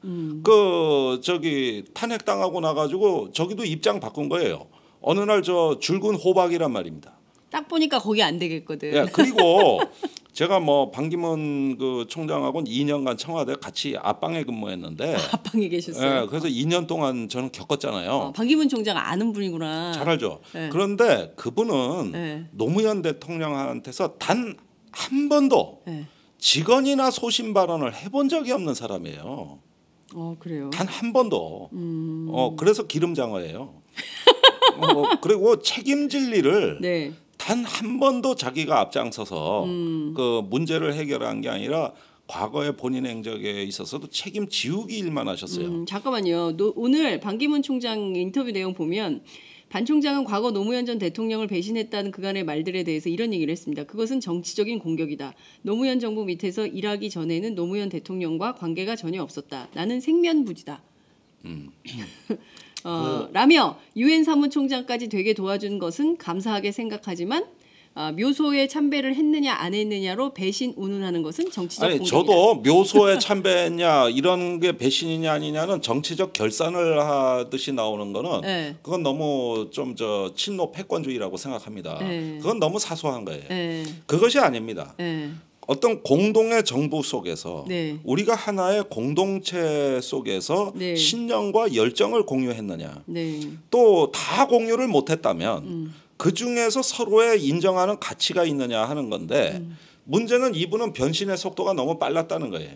그 저기 탄핵당하고 나가지고 저기도 입장 바꾼 거예요. 어느 날 저 줄근 호박이란 말입니다. 딱 보니까 거기 안 되겠거든. 예, 그리고 제가 뭐 반기문 그 총장하고는 2년간 청와대 같이 앞방에 근무했는데 앞방에 계셨어요. 예, 그래서 2년 동안 저는 겪었잖아요. 반기문 총장 아는 분이구나. 잘 알죠. 네. 그런데 그분은 네. 노무현 대통령한테서 단 한 번도 네. 직언이나 소신 발언을 해본 적이 없는 사람이에요. 그래요. 단 한 번도. 그래서 기름장어예요. 그리고 책임질 일을 네. 단 한 번도 자기가 앞장서서 그 문제를 해결한 게 아니라 과거의 본인 행적에 있어서도 책임 지우기 일만 하셨어요. 잠깐만요. 오늘 반기문 총장 인터뷰 내용 보면 반 총장은 과거 노무현 전 대통령을 배신했다는 그간의 말들에 대해서 이런 얘기를 했습니다. 그것은 정치적인 공격이다. 노무현 정부 밑에서 일하기 전에는 노무현 대통령과 관계가 전혀 없었다. 나는 생면부지다. 라며 유엔 사무총장까지 되게 도와준 것은 감사하게 생각하지만 묘소에 참배를 했느냐 안 했느냐로 배신 운운하는 것은 정치적 아니 공격이다. 저도 묘소에 참배했냐 이런 게 배신이냐 아니냐는 정치적 결산을 하듯이 나오는 거는 네. 그건 너무 좀 저 친노 패권주의라고 생각합니다. 네. 그건 너무 사소한 거예요. 네. 그것이 아닙니다. 네. 어떤 공동의 정부 속에서 네. 우리가 하나의 공동체 속에서 네. 신념과 열정을 공유했느냐 네. 또 다 공유를 못했다면 그 중에서 서로의 인정하는 가치가 있느냐 하는 건데 문제는 이분은 변신의 속도가 너무 빨랐다는 거예요.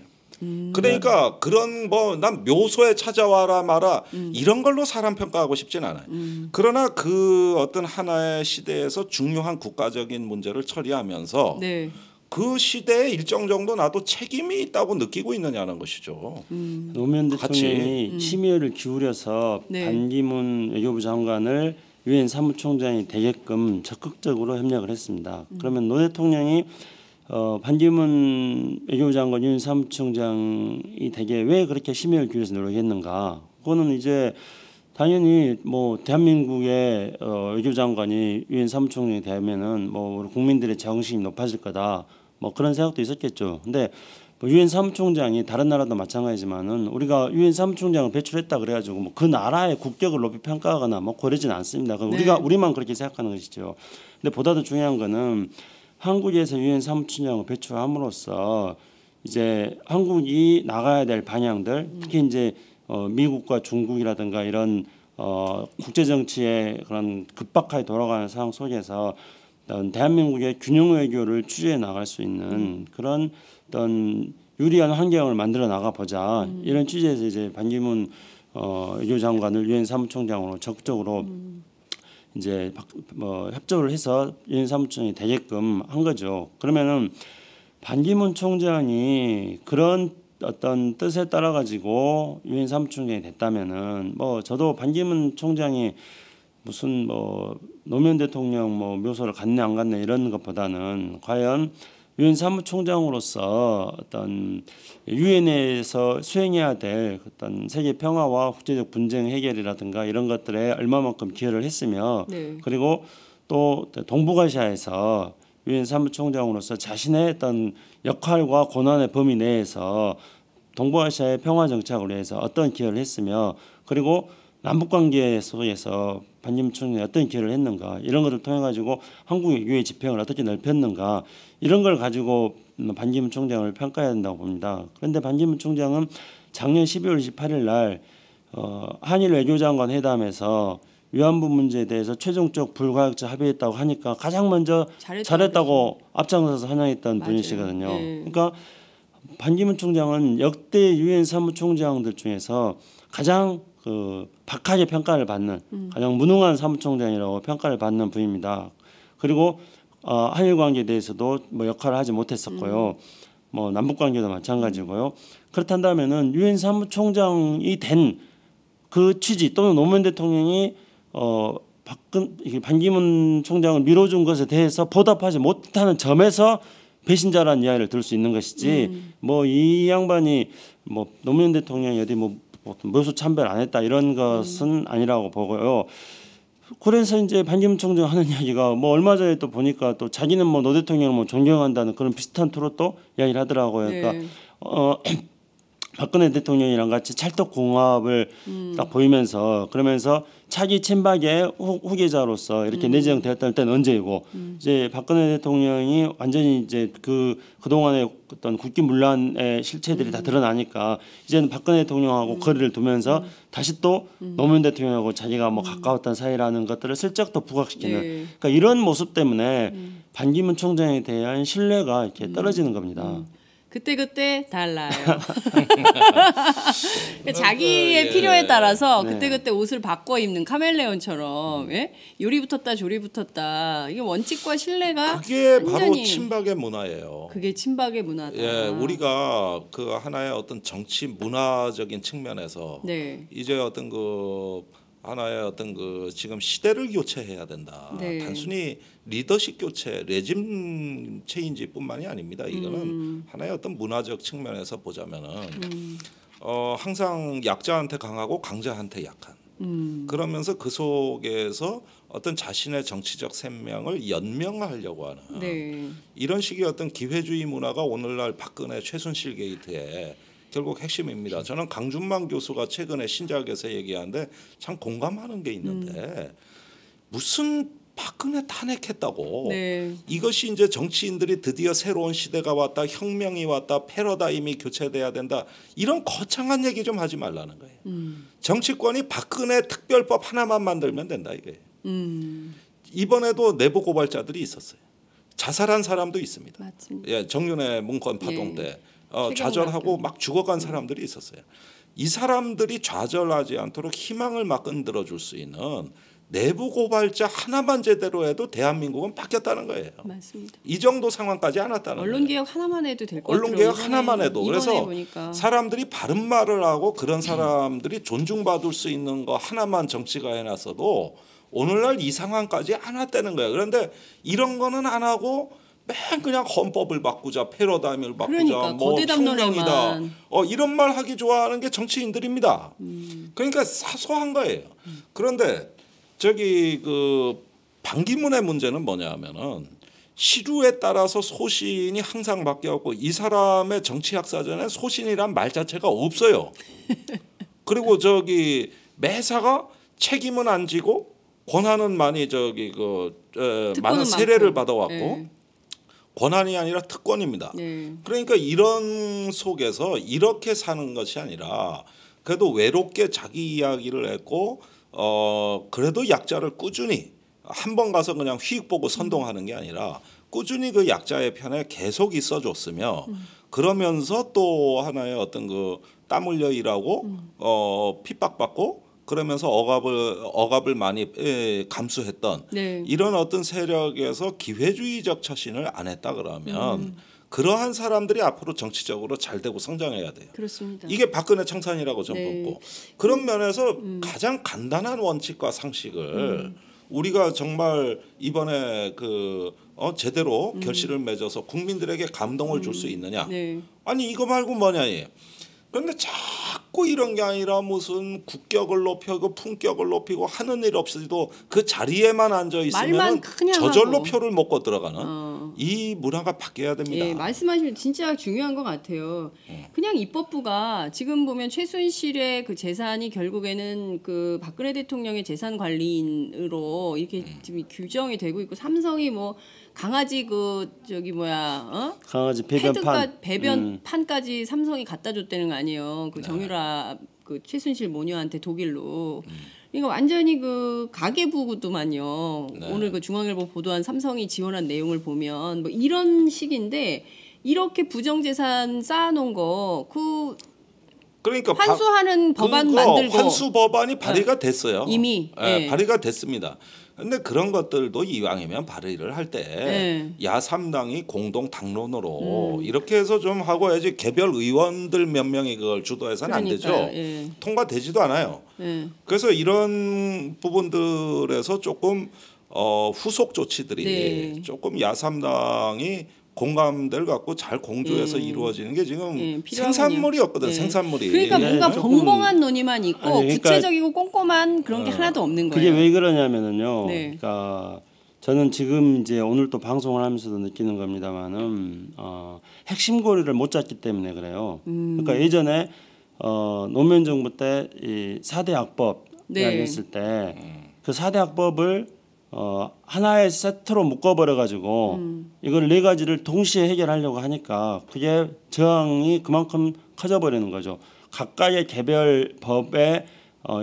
그러니까 그런 뭐 난 묘소에 찾아와라 마라 이런 걸로 사람 평가하고 싶진 않아요. 그러나 그 어떤 하나의 시대에서 중요한 국가적인 문제를 처리하면서 네. 그 시대에 일정 정도 나도 책임이 있다고 느끼고 있느냐는 것이죠. 노무현 대통령이 심의를 기울여서 네. 반기문 외교부 장관을 유엔 사무총장이 되게끔 적극적으로 협력을 했습니다. 그러면 노 대통령이 반기문 외교부 장관 유엔 사무총장이 되게 왜 그렇게 심의를 기울여서 노력했는가? 그거는 이제 당연히 뭐 대한민국의 외교부 장관이 유엔 사무총장이 되면은 뭐 우리 국민들의 자긍심이 높아질 거다. 뭐 그런 생각도 있었겠죠. 근데 뭐 유엔 사무총장이 다른 나라도 마찬가지지만은 우리가 유엔 사무총장을 배출했다 그래가지고 뭐 그 나라의 국격을 높이 평가하거나 뭐 그러지는 않습니다. 네. 우리만 그렇게 생각하는 것이죠. 근데 보다 더 중요한 거는 한국에서 유엔 사무총장을 배출함으로써 이제 한국이 나가야 될 방향들, 특히 이제 미국과 중국이라든가 이런 국제 정치의 그런 급박하게 돌아가는 상황 속에서 어떤 대한민국의 균형 외교를 추진해 나갈 수 있는 그런 어떤 유리한 환경을 만들어 나가 보자 이런 취지에서 이제 반기문 외교장관을 유엔 사무총장으로 적극적으로 이제 협조를 해서 유엔 사무총장이 되게끔 한 거죠. 그러면은 반기문 총장이 그런 어떤 뜻에 따라 가지고 유엔 사무총장이 됐다면은 뭐 저도 반기문 총장이 무슨 뭐 노무현 대통령 뭐 묘소를 갔네 안 갔네 이런 것보다는 과연 유엔 사무총장으로서 어떤 유엔에서 수행해야 될 어떤 세계 평화와 국제적 분쟁 해결이라든가 이런 것들에 얼마만큼 기여를 했으며 네. 그리고 또 동북아시아에서 유엔 사무총장으로서 자신의 어떤 역할과 권한의 범위 내에서 동북아시아의 평화 정착을 위해서 어떤 기여를 했으며 그리고 남북 관계 속에서 반기문 총장이 어떤 기여를 했는가 이런 것을 통해 가지고 한국 외교의 지평을 어떻게 넓혔는가 이런 걸 가지고 반기문 총장을 평가해야 된다고 봅니다. 그런데 반기문 총장은 작년 12월 28일 날 한일 외교장관 회담에서 위안부 문제에 대해서 최종적 불가역적 합의했다고 하니까 가장 먼저 잘했다고 앞장서서 환영했던 맞아요. 분이시거든요. 네. 그러니까 반기문 총장은 역대 유엔 사무총장들 중에서 가장 박하게 평가를 받는 가장 무능한 사무총장이라고 평가를 받는 분입니다. 그리고 한일 관계에 대해서도 뭐 역할을 하지 못했었고요. 뭐 남북 관계도 마찬가지고요. 그렇단다면은 유엔 사무총장이 된 그 취지 또는 노무현 대통령이 반기문 총장을 밀어준 것에 대해서 보답하지 못하는 점에서 배신자라는 이야기를 들을 수 있는 것이지 뭐 이 양반이 뭐 노무현 대통령이 어디 뭐 묘수 참배를 안 했다 이런 것은 아니라고 보고요. 그래서 이제 반기문 총장 하는 이야기가 뭐 얼마 전에 또 보니까 또 자기는 뭐 노 대통령을 뭐 존경한다는 그런 비슷한 투로 또 이야기를 하더라고요. 그러니까 박근혜 대통령이랑 같이 찰떡궁합을 딱 보이면서 그러면서 차기 친박의 후계자로서 이렇게 내정되었던 때는 언제이고 이제 박근혜 대통령이 완전히 이제 그동안의 어떤 국기문란의 실체들이 다 드러나니까 이제는 박근혜 대통령하고 거리를 두면서 다시 또 노무현 대통령하고 자기가 뭐 가까웠던 사이라는 것들을 슬쩍 또 부각시키는 그러니까 이런 모습 때문에 반기문 총장에 대한 신뢰가 이렇게 떨어지는 겁니다. 그때 달라요. 자기의 필요에 따라서 그때 옷을 바꿔 입는 카멜레온처럼 요리 붙었다 조리 붙었다. 이게 원칙과 신뢰가 그게 바로 친박의 문화예요. 그게 친박의 문화다. 예, 우리가 그 하나의 어떤 정치 문화적인 측면에서 이제 어떤 그 하나의 어떤 그 지금 시대를 교체해야 된다. 단순히 리더십 교체, 레짐 체인지뿐만이 아닙니다. 이거는 하나의 어떤 문화적 측면에서 보자면은 항상 약자한테 강하고 강자한테 약한. 그러면서 그 속에서 어떤 자신의 정치적 생명을 연명하려고 하는 이런 식의 어떤 기회주의 문화가 오늘날 박근혜 최순실 게이트에 결국 핵심입니다. 저는 강준만 교수가 최근에 신작에서 얘기하는데 참 공감하는 게 있는데 무슨 박근혜 탄핵했다고 이것이 이제 정치인들이 드디어 새로운 시대가 왔다, 혁명이 왔다, 패러다임이 교체돼야 된다 이런 거창한 얘기 좀 하지 말라는 거예요. 정치권이 박근혜 특별법 하나만 만들면 된다 이거예요. 이번에도 내부 고발자들이 있었어요. 자살한 사람도 있습니다. 맞습니다. 예, 정윤회 문건 파동 때 좌절하고 막 죽어간 사람들이 있었어요. 이 사람들이 좌절하지 않도록 희망을 막 흔들어 줄 수 있는 내부 고발자 하나만 제대로 해도 대한민국은 바뀌었다는 거예요. 맞습니다. 이 정도 상황까지 안 왔다는 거예요. 언론개혁 하나만 해도 될 것 같아요. 언론개혁 하나만 해도. 그래서 보니까. 사람들이 바른 말을 하고 그런 사람들이 존중받을 수 있는 거 하나만 정치가 해놨어도 오늘날 이 상황까지 안 왔다는 거예요. 그런데 이런 거는 안 하고 맨 그냥 헌법을 바꾸자, 패러다임을 바꾸자, 그러니까, 뭐 혁명이다, 이런 말 하기 좋아하는 게 정치인들입니다. 그러니까 사소한 거예요. 그런데 저기 그 반기문의 문제는 뭐냐면은 시류에 따라서 소신이 항상 바뀌었고 이 사람의 정치학사전에 소신이란 말 자체가 없어요. 그리고 저기 매사가 책임은 안 지고 권한은 많이 저기 많은 세례를 받아왔고. 권한이 아니라 특권입니다. 그러니까 이런 속에서 이렇게 사는 것이 아니라 그래도 외롭게 자기 이야기를 했고 그래도 약자를 꾸준히 한 번 가서 그냥 휙 보고 선동하는 게 아니라 꾸준히 그 약자의 편에 계속 있어줬으며 그러면서 또 하나의 어떤 그 땀 흘려 일하고 핍박받고 그러면서 억압을 많이 감수했던 이런 어떤 세력에서 기회주의적 처신을 안 했다 그러면 그러한 사람들이 앞으로 정치적으로 잘 되고 성장해야 돼요. 그렇습니다. 이게 박근혜 청산이라고 저는 보고 그런 면에서 가장 간단한 원칙과 상식을 우리가 정말 이번에 제대로 결실을 맺어서 국민들에게 감동을 줄 수 있느냐? 아니 이거 말고 뭐냐 이. 그런데 자꾸 이런 게 아니라 무슨 국격을 높이고 품격을 높이고 하는 일 없이도 그 자리에만 앉아 있으면 저절로 표를 먹고 들어가는 이 문화가 바뀌어야 됩니다. 예, 말씀하시면 진짜 중요한 것 같아요. 그냥 입법부가 지금 보면 최순실의 그 재산이 결국에는 그 박근혜 대통령의 재산 관리인으로 이렇게 지금 규정이 되고 있고 삼성이 뭐 강아지 강아지 배변판까지 삼성이 갖다 줬다는 거 아니에요. 그 정유라 그 최순실 모녀한테 독일로. 그러니까 완전히 그 가계부도만요. 오늘 그 중앙일보 보도한 삼성이 지원한 내용을 보면 뭐 이런 식인데 이렇게 부정재산 쌓아놓은 거 그러니까 환수하는 법안 만들고 환수 법안이 발의가 됐어요. 이미 발의가 됐습니다. 근데 그런 것들도 이왕이면 발의를 할 때 야3당이 공동 당론으로 이렇게 해서 좀 하고 해야지 개별 의원들 몇 명이 그걸 주도해서는 안 되죠. 통과되지도 않아요. 그래서 이런 부분들에서 조금 후속 조치들이 조금 야3당이 공감대를 갖고 잘 공조해서 이루어지는 게 지금 생산물이었거든. 생산물이. 그러니까 뭔가 벙벙한 논의만 있고 그러니까 구체적이고 꼼꼼한 그런 게 하나도 없는 거예요. 그게 왜 그러냐면은요. 그러니까 저는 지금 이제 오늘 또 방송을 하면서도 느끼는 겁니다만은 핵심 고리를 못 잡기 때문에 그래요. 그러니까 예전에 노무현 정부 때 이 4대 악법 이야기했을 때 그 4대 악법을 하나의 세트로 묶어버려 가지고 이걸 네 가지를 동시에 해결하려고 하니까 그게 저항이 그만큼 커져버리는 거죠. 각각의 개별 법에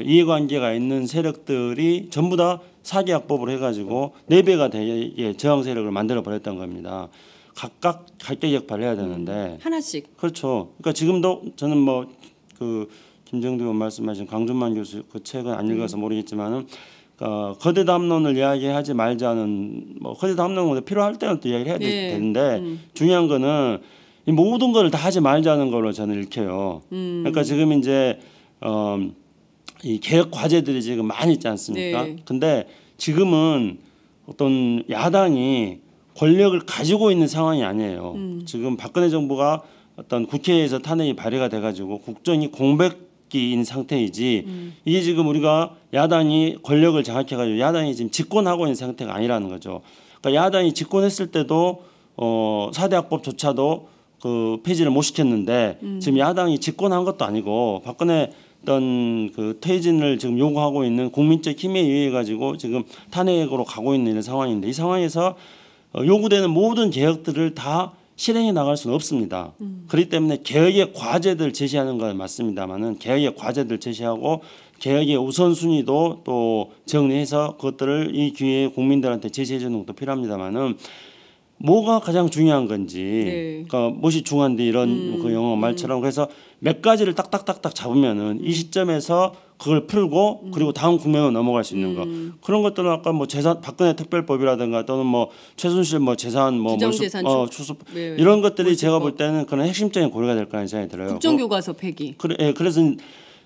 이해관계가 있는 세력들이 전부 다 사기약법으로 해가지고 4배가 되게 저항 세력을 만들어 버렸던 겁니다. 각각 갈게 역할을 해야 되는데 하나씩. 그렇죠. 그러니까 지금도 저는 뭐 그 김정두 의원 말씀하신 강준만 교수 그 책은 안 읽어서 모르겠지만은 거대 담론을 이야기하지 말자는 뭐 거대 담론은 필요할 때는 또 이야기를 해야 되는데 중요한 거는 이 모든 걸 다 하지 말자는 걸로 저는 읽혀요. 그러니까 지금 이제 이 개혁 과제들이 지금 많이 있지 않습니까? 근데 지금은 어떤 야당이 권력을 가지고 있는 상황이 아니에요. 지금 박근혜 정부가 어떤 국회에서 탄핵이 발의가 돼가지고 국정이 공백기인 상태이지 이게 지금 우리가 야당이 권력을 장악해가지고 야당이 지금 집권하고 있는 상태가 아니라는 거죠. 그러니까 야당이 집권했을 때도 4대 악법조차도 그 폐지를 못 시켰는데 지금 야당이 집권한 것도 아니고 박근혜 어떤 그 퇴진을 지금 요구하고 있는 국민적 힘에 의해 가지고 지금 탄핵으로 가고 있는 이런 상황인데 이 상황에서 요구되는 모든 개혁들을 다 실행해 나갈 수는 없습니다. 그렇기 때문에 개혁의 과제들 제시하는 건 맞습니다만은 개혁의 과제들 제시하고 개혁의 우선순위도 또 정리해서 그것들을 이 기회에 국민들한테 제시해 주는 것도 필요합니다만은 뭐가 가장 중요한 건지, 그러니까 무엇이 중요한데 이런 그 영어 말처럼 그래서 몇 가지를 딱딱딱딱 잡으면은 이 시점에서 그걸 풀고 그리고 다음 국면으로 넘어갈 수 있는 거 그런 것들은 아까 뭐 재산 박근혜 특별법이라든가 또는 뭐 최순실 뭐 재산 뭐 추수 이런 것들이 제가 볼 때는 그런 핵심적인 고려가 될 거라는 생각이 들어요. 국정교과서 폐기. 그래서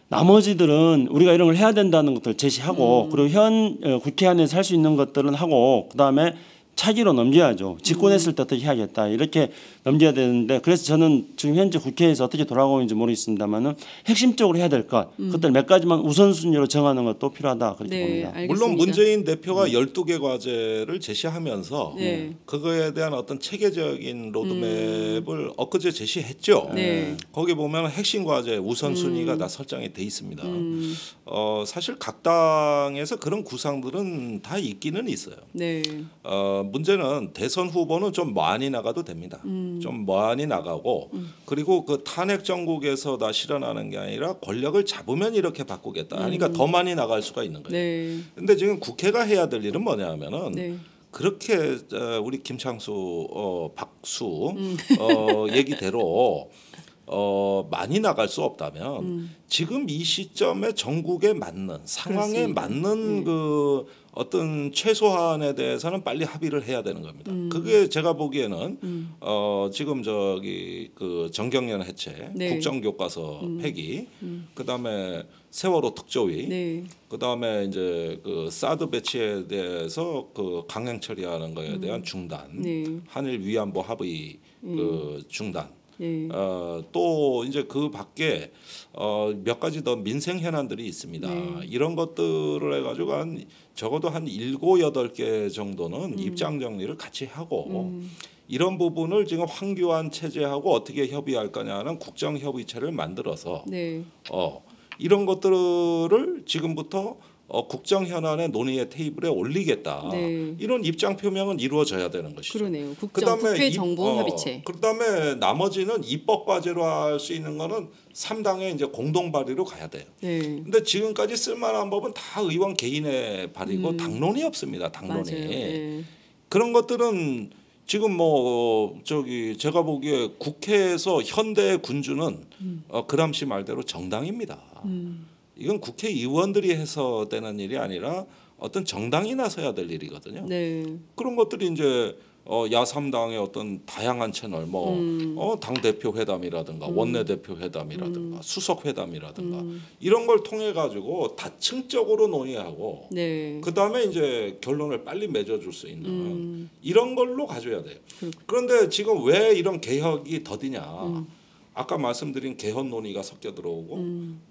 나머지들은 우리가 이런 걸 해야 된다는 것들 제시하고 그리고 현 국회 안에서 할 수 있는 것들은 하고 그다음에 차기로 넘겨야죠. 집권했을 때 어떻게 해야겠다 이렇게 넘겨야 되는데 그래서 저는 지금 현재 국회에서 어떻게 돌아가고 있는지 모르겠습니다만은 핵심적으로 해야 될 것 그것들 몇 가지만 우선순위로 정하는 것도 필요하다 그렇게 봅니다. 알겠습니다. 물론 문재인 대표가 12개 과제를 제시하면서 그거에 대한 어떤 체계적인 로드맵을 엊그제 제시했죠. 거기 보면 핵심 과제 우선순위가 다 설정이 돼 있습니다. 사실 각 당에서 그런 구상들은 다 있기는 있어요. 문제는 대선 후보는 좀 많이 나가도 됩니다. 좀 많이 나가고 그리고 그 탄핵 정국에서 다 실현하는 게 아니라 권력을 잡으면 이렇게 바꾸겠다. 그러니까 더 많이 나갈 수가 있는 거예요. 근데 지금 국회가 해야 될 일은 뭐냐면은 그렇게 우리 김창수 박수 얘기대로 많이 나갈 수 없다면 지금 이 시점에 전국에 맞는 상황에 맞는 그 어떤 최소한에 대해서는 빨리 합의를 해야 되는 겁니다. 그게 제가 보기에는 지금 저기 그 정경련 해체, 국정교과서 폐기, 그다음에 세월호 특조위, 그다음에 이제 그 사드 배치에 대해서 그 강행 처리하는 거에 대한 중단, 한일 위안부 합의 그 중단. 또 이제 그 밖에 몇 가지 더 민생 현안들이 있습니다. 이런 것들을 해가지고 적어도 한 7, 8개 정도는 입장 정리를 같이 하고 이런 부분을 지금 황교안 체제하고 어떻게 협의할 거냐는 국정협의체를 만들어서 이런 것들을 지금부터 국정 현안의 논의의 테이블에 올리겠다. 이런 입장 표명은 이루어져야 되는 것이죠. 그러네요. 국회 정부 협의체. 그다음에 나머지는 입법 과제로 할 수 있는 거는 3당의 이제 공동 발의로 가야 돼요. 근데 지금까지 쓸만한 법은 다 의원 개인의 발의고 당론이 없습니다. 당론이. 그런 것들은 지금 뭐 저기 제가 보기에 국회에서 현대 군주는 그람시 말대로 정당입니다. 이건 국회의원들이 해서 되는 일이 아니라 어떤 정당이 나서야 될 일이거든요. 네. 그런 것들이 이제 야3당의 어떤 다양한 채널 당 대표 회담이라든가 원내 대표 회담이라든가 수석 회담이라든가 이런 걸 통해 가지고 다층적으로 논의하고 네. 그다음에 이제 결론을 빨리 맺어줄 수 있는 이런 걸로 가져야 돼요. 그런데 지금 왜 이런 개혁이 더디냐? 아까 말씀드린 개헌 논의가 섞여 들어오고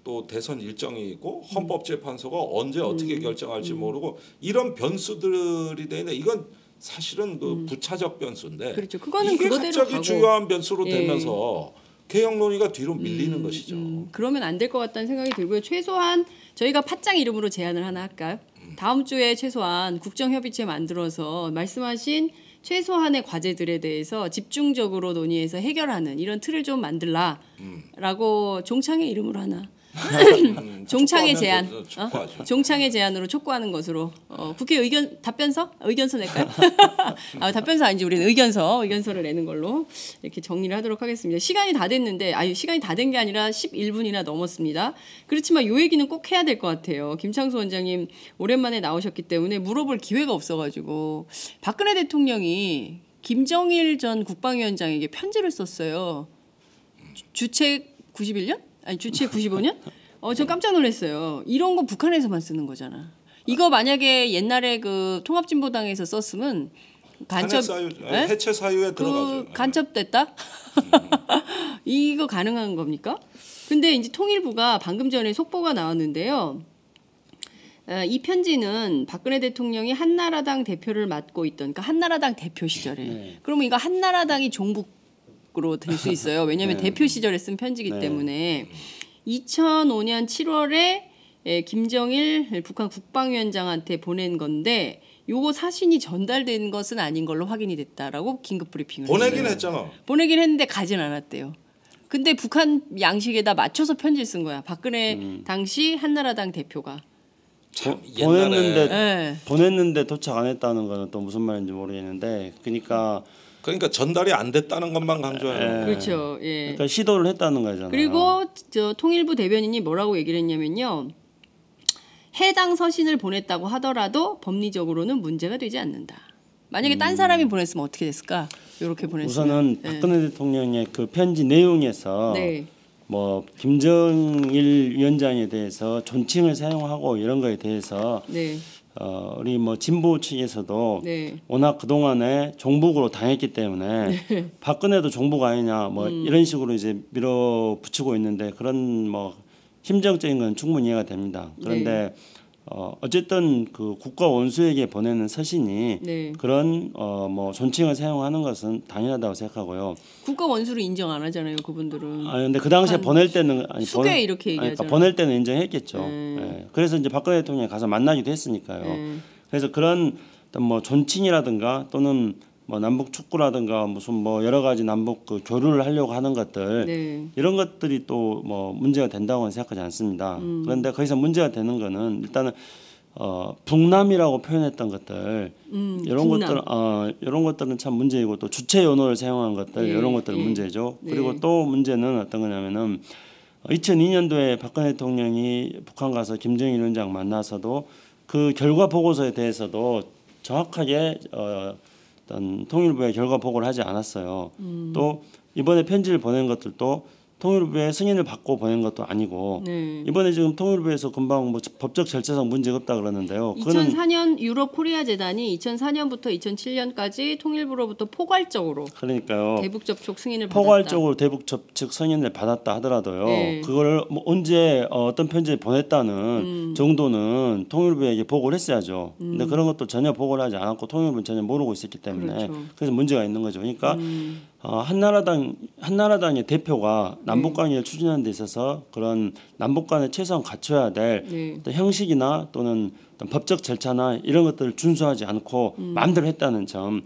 또 대선 일정이 있고 헌법재판소가 언제 어떻게 결정할지 모르고 이런 변수들이 되는데 이건 사실은 그 부차적 변수인데 그렇죠. 그거는 이게 그거대로 갑자기 가고. 중요한 변수로 예. 되면서 개혁 논의가 뒤로 밀리는 것이죠. 그러면 안 될 것 같다는 생각이 들고요. 최소한 저희가 팟짱 이름으로 제안을 하나 할까요? 다음 주에 최소한 국정협의체 만들어서 말씀하신 최소한의 과제들에 대해서 집중적으로 논의해서 해결하는 이런 틀을 좀 만들라라고 종창의 이름으로 하나. 종창의 제안, 종창의 제안으로 촉구하는 것으로 국회 답변서 낼까요? 답변서 아니지, 우리는 의견서를 내는 걸로 이렇게 정리를 하도록 하겠습니다. 시간이 다 됐는데, 시간이 다 된 게 아니라 11분이나 넘었습니다. 그렇지만 이 얘기는 꼭 해야 될 것 같아요. 김창수 원장님 오랜만에 나오셨기 때문에 물어볼 기회가 없어가지고 박근혜 대통령이 김정일 전 국방위원장에게 편지를 썼어요. 주체 91년? 아니 주체 95년? 저 깜짝 놀랐어요. 이런 거 북한에서만 쓰는 거잖아. 이거 만약에 옛날에 그 통합진보당에서 썼으면 간첩 해체 사유에 들어가죠. 간첩됐다? 이거 가능한 겁니까? 근데 이제 통일부가 방금 전에 속보가 나왔는데요. 이 편지는 박근혜 대통령이 한나라당 대표를 맡고 있던, 그러니까 한나라당 대표 시절에. 네. 그러면 이거 한나라당이 종북으로 될 수 있어요. 왜냐하면 네. 대표 시절에 쓴 편지이기 네. 때문에 2005년 7월에 김정일 북한 국방위원장한테 보낸 건데 요거 사신이 전달된 것은 아닌 걸로 확인이 됐다라고 긴급 브리핑을 보내긴 했잖아. 보내긴 했는데 가진 않았대요. 근데 북한 양식에다 맞춰서 편지를 쓴 거야. 박근혜 당시 한나라당 대표가. 참 보냈는데 도착 안 했다는 거는 또 무슨 말인지 모르겠는데 그러니까 전달이 안 됐다는 것만 강조해요. 그렇죠. 예. 그러니까 시도를 했다는 거잖아요. 그리고 저 통일부 대변인이 뭐라고 얘기를 했냐면요. 해당 서신을 보냈다고 하더라도 법리적으로는 문제가 되지 않는다. 만약에 딴 사람이 보냈으면 어떻게 됐을까? 이렇게 보냈으면. 우선은 박근혜 대통령의 그 편지 내용에서 네. 뭐 김정일 위원장에 대해서 존칭을 사용하고 이런 거에 대해서 네. 우리 뭐 진보 측에서도 네. 워낙 그 동안에 종북으로 당했기 때문에 네. 박근혜도 종북 아니냐 뭐 이런 식으로 이제 밀어붙이고 있는데 그런 뭐 심정적인 건 충분히 이해가 됩니다. 그런데 네. 어쨌든 그 국가 원수에게 보내는 서신이 네. 그런 뭐 존칭을 사용하는 것은 당연하다고 생각하고요. 국가 원수를 인정 안 하잖아요, 그분들은. 근데 그 당시에 보낼 때는 수괴 이렇게 얘기하잖아요. 그러니까 보낼 때는 인정했겠죠. 네. 그래서 이제 박근혜 대통령이 가서 만나기도 했으니까요. 그래서 그런 어떤 뭐 존칭이라든가 또는 뭐 남북 축구라든가 무슨 뭐 여러 가지 남북 그 교류를 하려고 하는 것들 네. 이런 것들이 또 뭐 문제가 된다고는 생각하지 않습니다. 그런데 거기서 문제가 되는 거는 일단은 북남이라고 표현했던 것들 이런 것들 이런 것들은 참 문제이고 또 주체 연호를 사용한 것들 네. 이런 것들은 문제죠. 네. 그리고 또 문제는 어떤 거냐면은 2002년도에 박근혜 대통령이 북한 가서 김정일 위원장 만나서도 그 결과 보고서에 대해서도 정확하게 어떤 통일부의 결과 보고를 하지 않았어요. 또 이번에 편지를 보낸 것들도 통일부의 승인을 받고 보낸 것도 아니고 네. 이번에 지금 통일부에서 금방 뭐 법적 절차상 문제가 없다 그러는데요. 2004년 유럽 코리아 재단이 2004년부터 2007년까지 통일부로부터 포괄적으로 그러니까요. 대북 접촉 승인을 포괄적으로 대북 접촉 승인을 받았다 하더라도요. 네. 그걸 뭐 언제 어떤 편지를 보냈다는 정도는 통일부에게 보고를 했어야죠. 근데 그런 것도 전혀 보고를 하지 않았고 통일부는 전혀 모르고 있었기 때문에 그렇죠. 그래서 문제가 있는 거죠. 그러니까 한나라당의 대표가 남북 관계를 추진하는 데 있어서 그런 남북 간에 최소한 갖춰야 될 어떤 형식이나 또는 어떤 법적 절차나 이런 것들을 준수하지 않고 마음대로 했다는 점,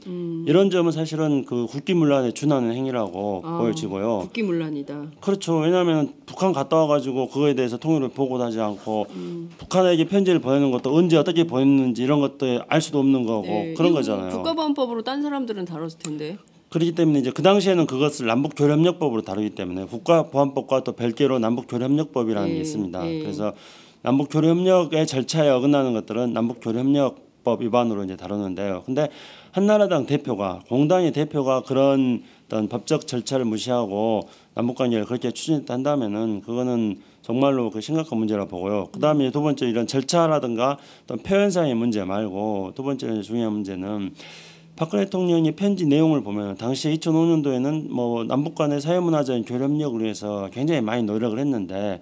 이런 점은 사실은 그 국기문란에 준하는 행위라고 보여지고요. 국기문란이다. 그렇죠. 왜냐하면 북한 갔다 와가지고 그거에 대해서 통일을 보고하지 않고 북한에게 편지를 보내는 것도 언제 어떻게 보냈는지 이런 것도 알 수도 없는 거고 그런 거잖아요. 국가보안법으로 딴 사람들은 다뤘을 텐데. 그렇기 때문에 이제 그 당시에는 그것을 남북교류협력법으로 다루기 때문에 국가보안법과 또 별개로 남북교류협력법이라는 게 있습니다. 그래서 남북교류협력의 절차에 어긋나는 것들은 남북교류협력법 위반으로 이제 다루는데요. 근데 한나라당 대표가, 공당의 대표가 그런 어떤 법적 절차를 무시하고 남북관계를 그렇게 추진했다면은 그거는 정말로 그 심각한 문제라고 보고요. 그다음에 두 번째 이런 절차라든가 어떤 표현상의 문제 말고 두 번째 중요한 문제는 박근혜 대통령이 편지 내용을 보면 당시 2005년도에는 뭐 남북 간의 사회문화적인 교류협력을 위해서 굉장히 많이 노력을 했는데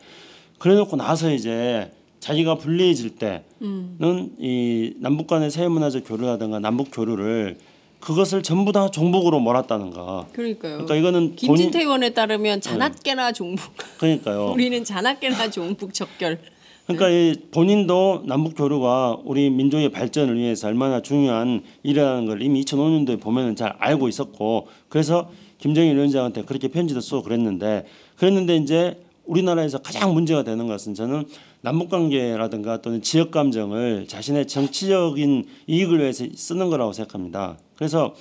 그래놓고 나서 이제 자기가 불리해질 때는 이 남북 간의 사회문화적 교류라든가 남북 교류를 그것을 전부 다 종북으로 몰았다는 거. 그러니까요. 그러니까 이거는 김진태 의원에 따르면 자나깨나 종북. 그러니까요. 우리는 자나깨나 종북 적결. 그러니까 이 본인도 남북 교류가 우리 민족의 발전을 위해서 얼마나 중요한 일이라는 걸 이미 2005년도에 보면은 잘 알고 있었고 그래서 김정일 위원장한테 그렇게 편지도 쓰고 그랬는데 이제 우리나라에서 가장 문제가 되는 것은 저는 남북 관계라든가 또는 지역 감정을 자신의 정치적인 이익을 위해서 쓰는 거라고 생각합니다. 그래서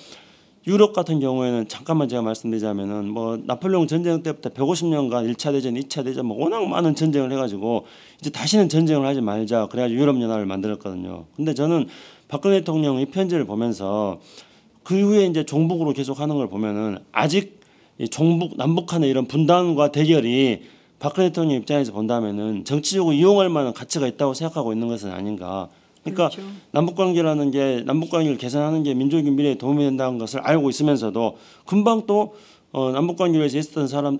유럽 같은 경우에는 잠깐만 제가 말씀드리자면은 뭐 나폴레옹 전쟁 때부터 150년간 1차 대전, 2차 대전 뭐 워낙 많은 전쟁을 해가지고 이제 다시는 전쟁을 하지 말자 그래가지고 유럽 연합을 만들었거든요. 근데 저는 박근혜 대통령의 편지를 보면서 그 이후에 이제 종북으로 계속하는 걸 보면은 아직 이 종북 남북 간의 이런 분단과 대결이 박근혜 대통령 입장에서 본다면은 정치적으로 이용할 만한 가치가 있다고 생각하고 있는 것은 아닌가. 그러니까 그렇죠. 남북관계라는 게 남북관계를 개선하는 게 민족의 미래에 도움이 된다는 것을 알고 있으면서도 금방 또 남북관계를 위해서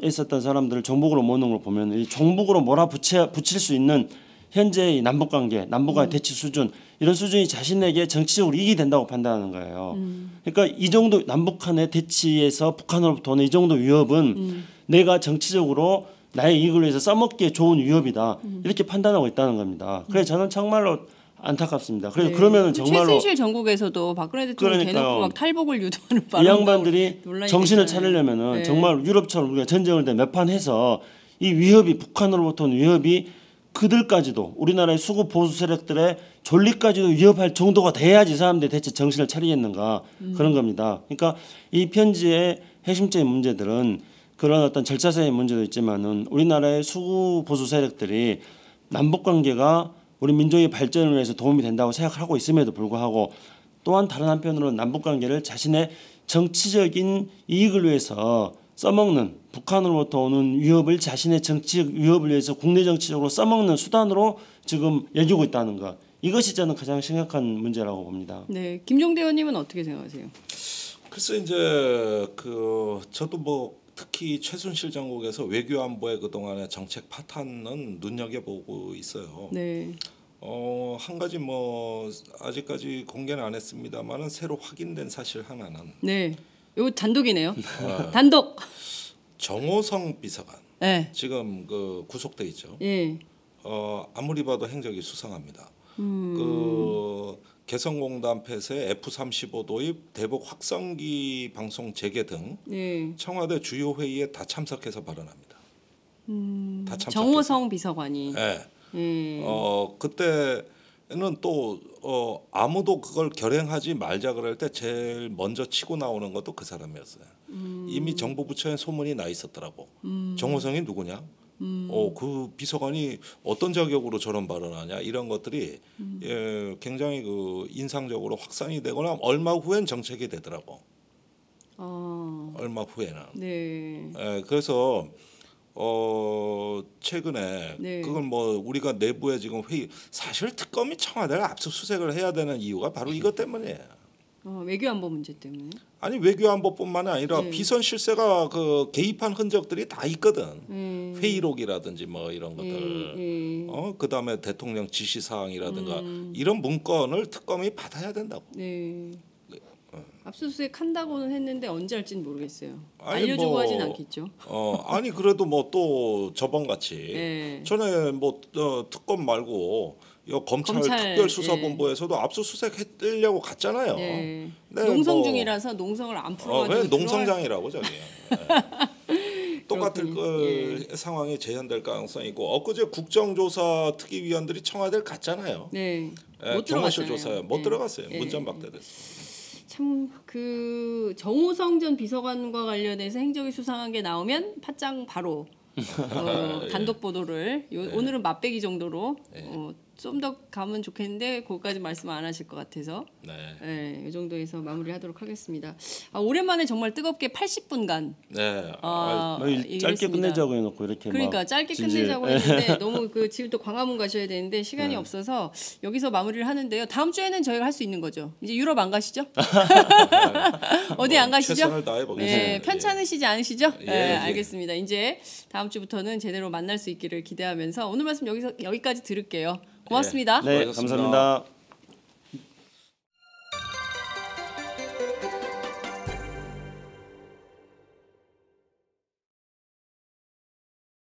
애썼던 사람들을 종북으로 모는 걸 보면 이 종북으로 몰아붙일 수 있는 현재의 남북관계, 남북과의 대치 수준 이런 수준이 자신에게 정치적으로 이익이 된다고 판단하는 거예요. 그러니까 이 정도 남북 간의 대치에서 북한으로부터 오는 이 정도 위협은 내가 정치적으로 나의 이익을 위해서 써먹기에 좋은 위협이다 이렇게 판단하고 있다는 겁니다. 그래서 저는 정말로 안타깝습니다. 그래서 그러면은 정말로 최순실 전국에서도 박근혜 대통령 대놓고 막 탈북을 유도하는 이 양반들이 정신을 차리려면은 네. 정말 유럽처럼 우리가 전쟁을 몇 판 해서 이 위협이 북한으로부터 온 위협이 그들까지도 우리나라의 수구 보수 세력들의 존립까지도 위협할 정도가 돼야지 사람들이 대체 정신을 차리겠는가 그런 겁니다. 그러니까 이 편지의 핵심적인 문제들은 그런 어떤 절차상의 문제도 있지만은 우리나라의 수구 보수 세력들이 남북 관계가 우리 민족의 발전을 위해서 도움이 된다고 생각하고 있음에도 불구하고 또한 다른 한편으로는 남북 관계를 자신의 정치적인 이익을 위해서 써먹는 북한으로부터 오는 위협을 자신의 정치적 위협을 위해서 국내 정치적으로 써먹는 수단으로 지금 여기고 있다는 것. 이것이 저는 가장 심각한 문제라고 봅니다. 네, 김종대 의원님은 어떻게 생각하세요? 글쎄 이제 저도 뭐 특히 최순실 정국에서 외교안보의 그동안의 정책 파탄은 눈여겨보고 있어요. 네. 한 가지 뭐 아직까지 공개는 안 했습니다만은 새로 확인된 사실 하나는 네. 이거 단독이네요. 단독. 정호성 비서관. 네. 지금 그 구속돼 있죠. 예. 아무리 봐도 행적이 수상합니다. 그 개성공단 폐쇄, F-35 도입, 대북 확성기 방송 재개 등 예. 청와대 주요 회의에 다 참석해서 발언합니다. 다 참석해서. 정호성 비서관이. 네. 예. 그때는 또 아무도 그걸 결행하지 말자 그럴 때 제일 먼저 치고 나오는 것도 그 사람이었어요. 이미 정부 부처에 소문이 나 있었더라고. 정호성이 누구냐? 그 비서관이 어떤 자격으로 저런 발언하냐 이런 것들이 굉장히 그 인상적으로 확산이 되거나 얼마 후엔 정책이 되더라고. 얼마 후에는. 네. 그래서 최근에 네. 그건 뭐 우리가 내부에 지금 회의 사실 특검이 청와대를 압수수색을 해야 되는 이유가 바로 이것 때문이에요. 외교안보 문제 때문에. 아니 외교안보뿐만 아니라 네. 비선 실세가 그 개입한 흔적들이 다 있거든. 회의록이라든지 뭐 이런 것들. 그다음에 대통령 지시사항이라든가 이런 문건을 특검이 받아야 된다고. 네. 압수수색 한다고는 했는데 언제 할지는 모르겠어요. 아니, 알려주고 하진 않겠죠. 아니 그래도 뭐 또 저번 같이 네. 전에 뭐 특검 말고 검찰 특별수사본부에서도 압수수색 해려고 갔잖아요. 네. 네, 농성 뭐, 중이라서 농성을 안 풀어가지고 그냥 농성장이라고 저기. 똑같은 예. 상황이 재현될 가능성이 있고 엊그제 국정조사 특위위원들이 청와대를 갔잖아요. 네. 못 경호실 들어갔잖아요. 조사에 못 네. 들어갔어요. 네. 문전박대됐어요. 참 그 정호성 전 비서관과 관련해서 행적이 수상한 게 나오면 팟짱 바로 단독 보도를 오늘은 맛배기 정도로 좀 더 가면 좋겠는데 거기까지 말씀 안 하실 것 같아서 네, 이 정도에서 마무리하도록 하겠습니다. 오랜만에 정말 뜨겁게 80분간 짧게 끝내자고 해놓고 이렇게 그러니까 짧게 끝내자고 했는데 너무 지금 또 광화문 가셔야 되는데 시간이 없어서 여기서 마무리를 하는데요. 다음 주에는 저희가 할 수 있는 거죠. 이제 유럽 안 가시죠? 어디 안 가시죠? 최선을 다해보겠습니다. 네, 편찮으시지 않으시죠? 예, 네, 알겠습니다. 이제 다음 주부터는 제대로 만날 수 있기를 기대하면서 오늘 말씀 여기까지 들을게요. 고맙습니다. 네, 감사합니다.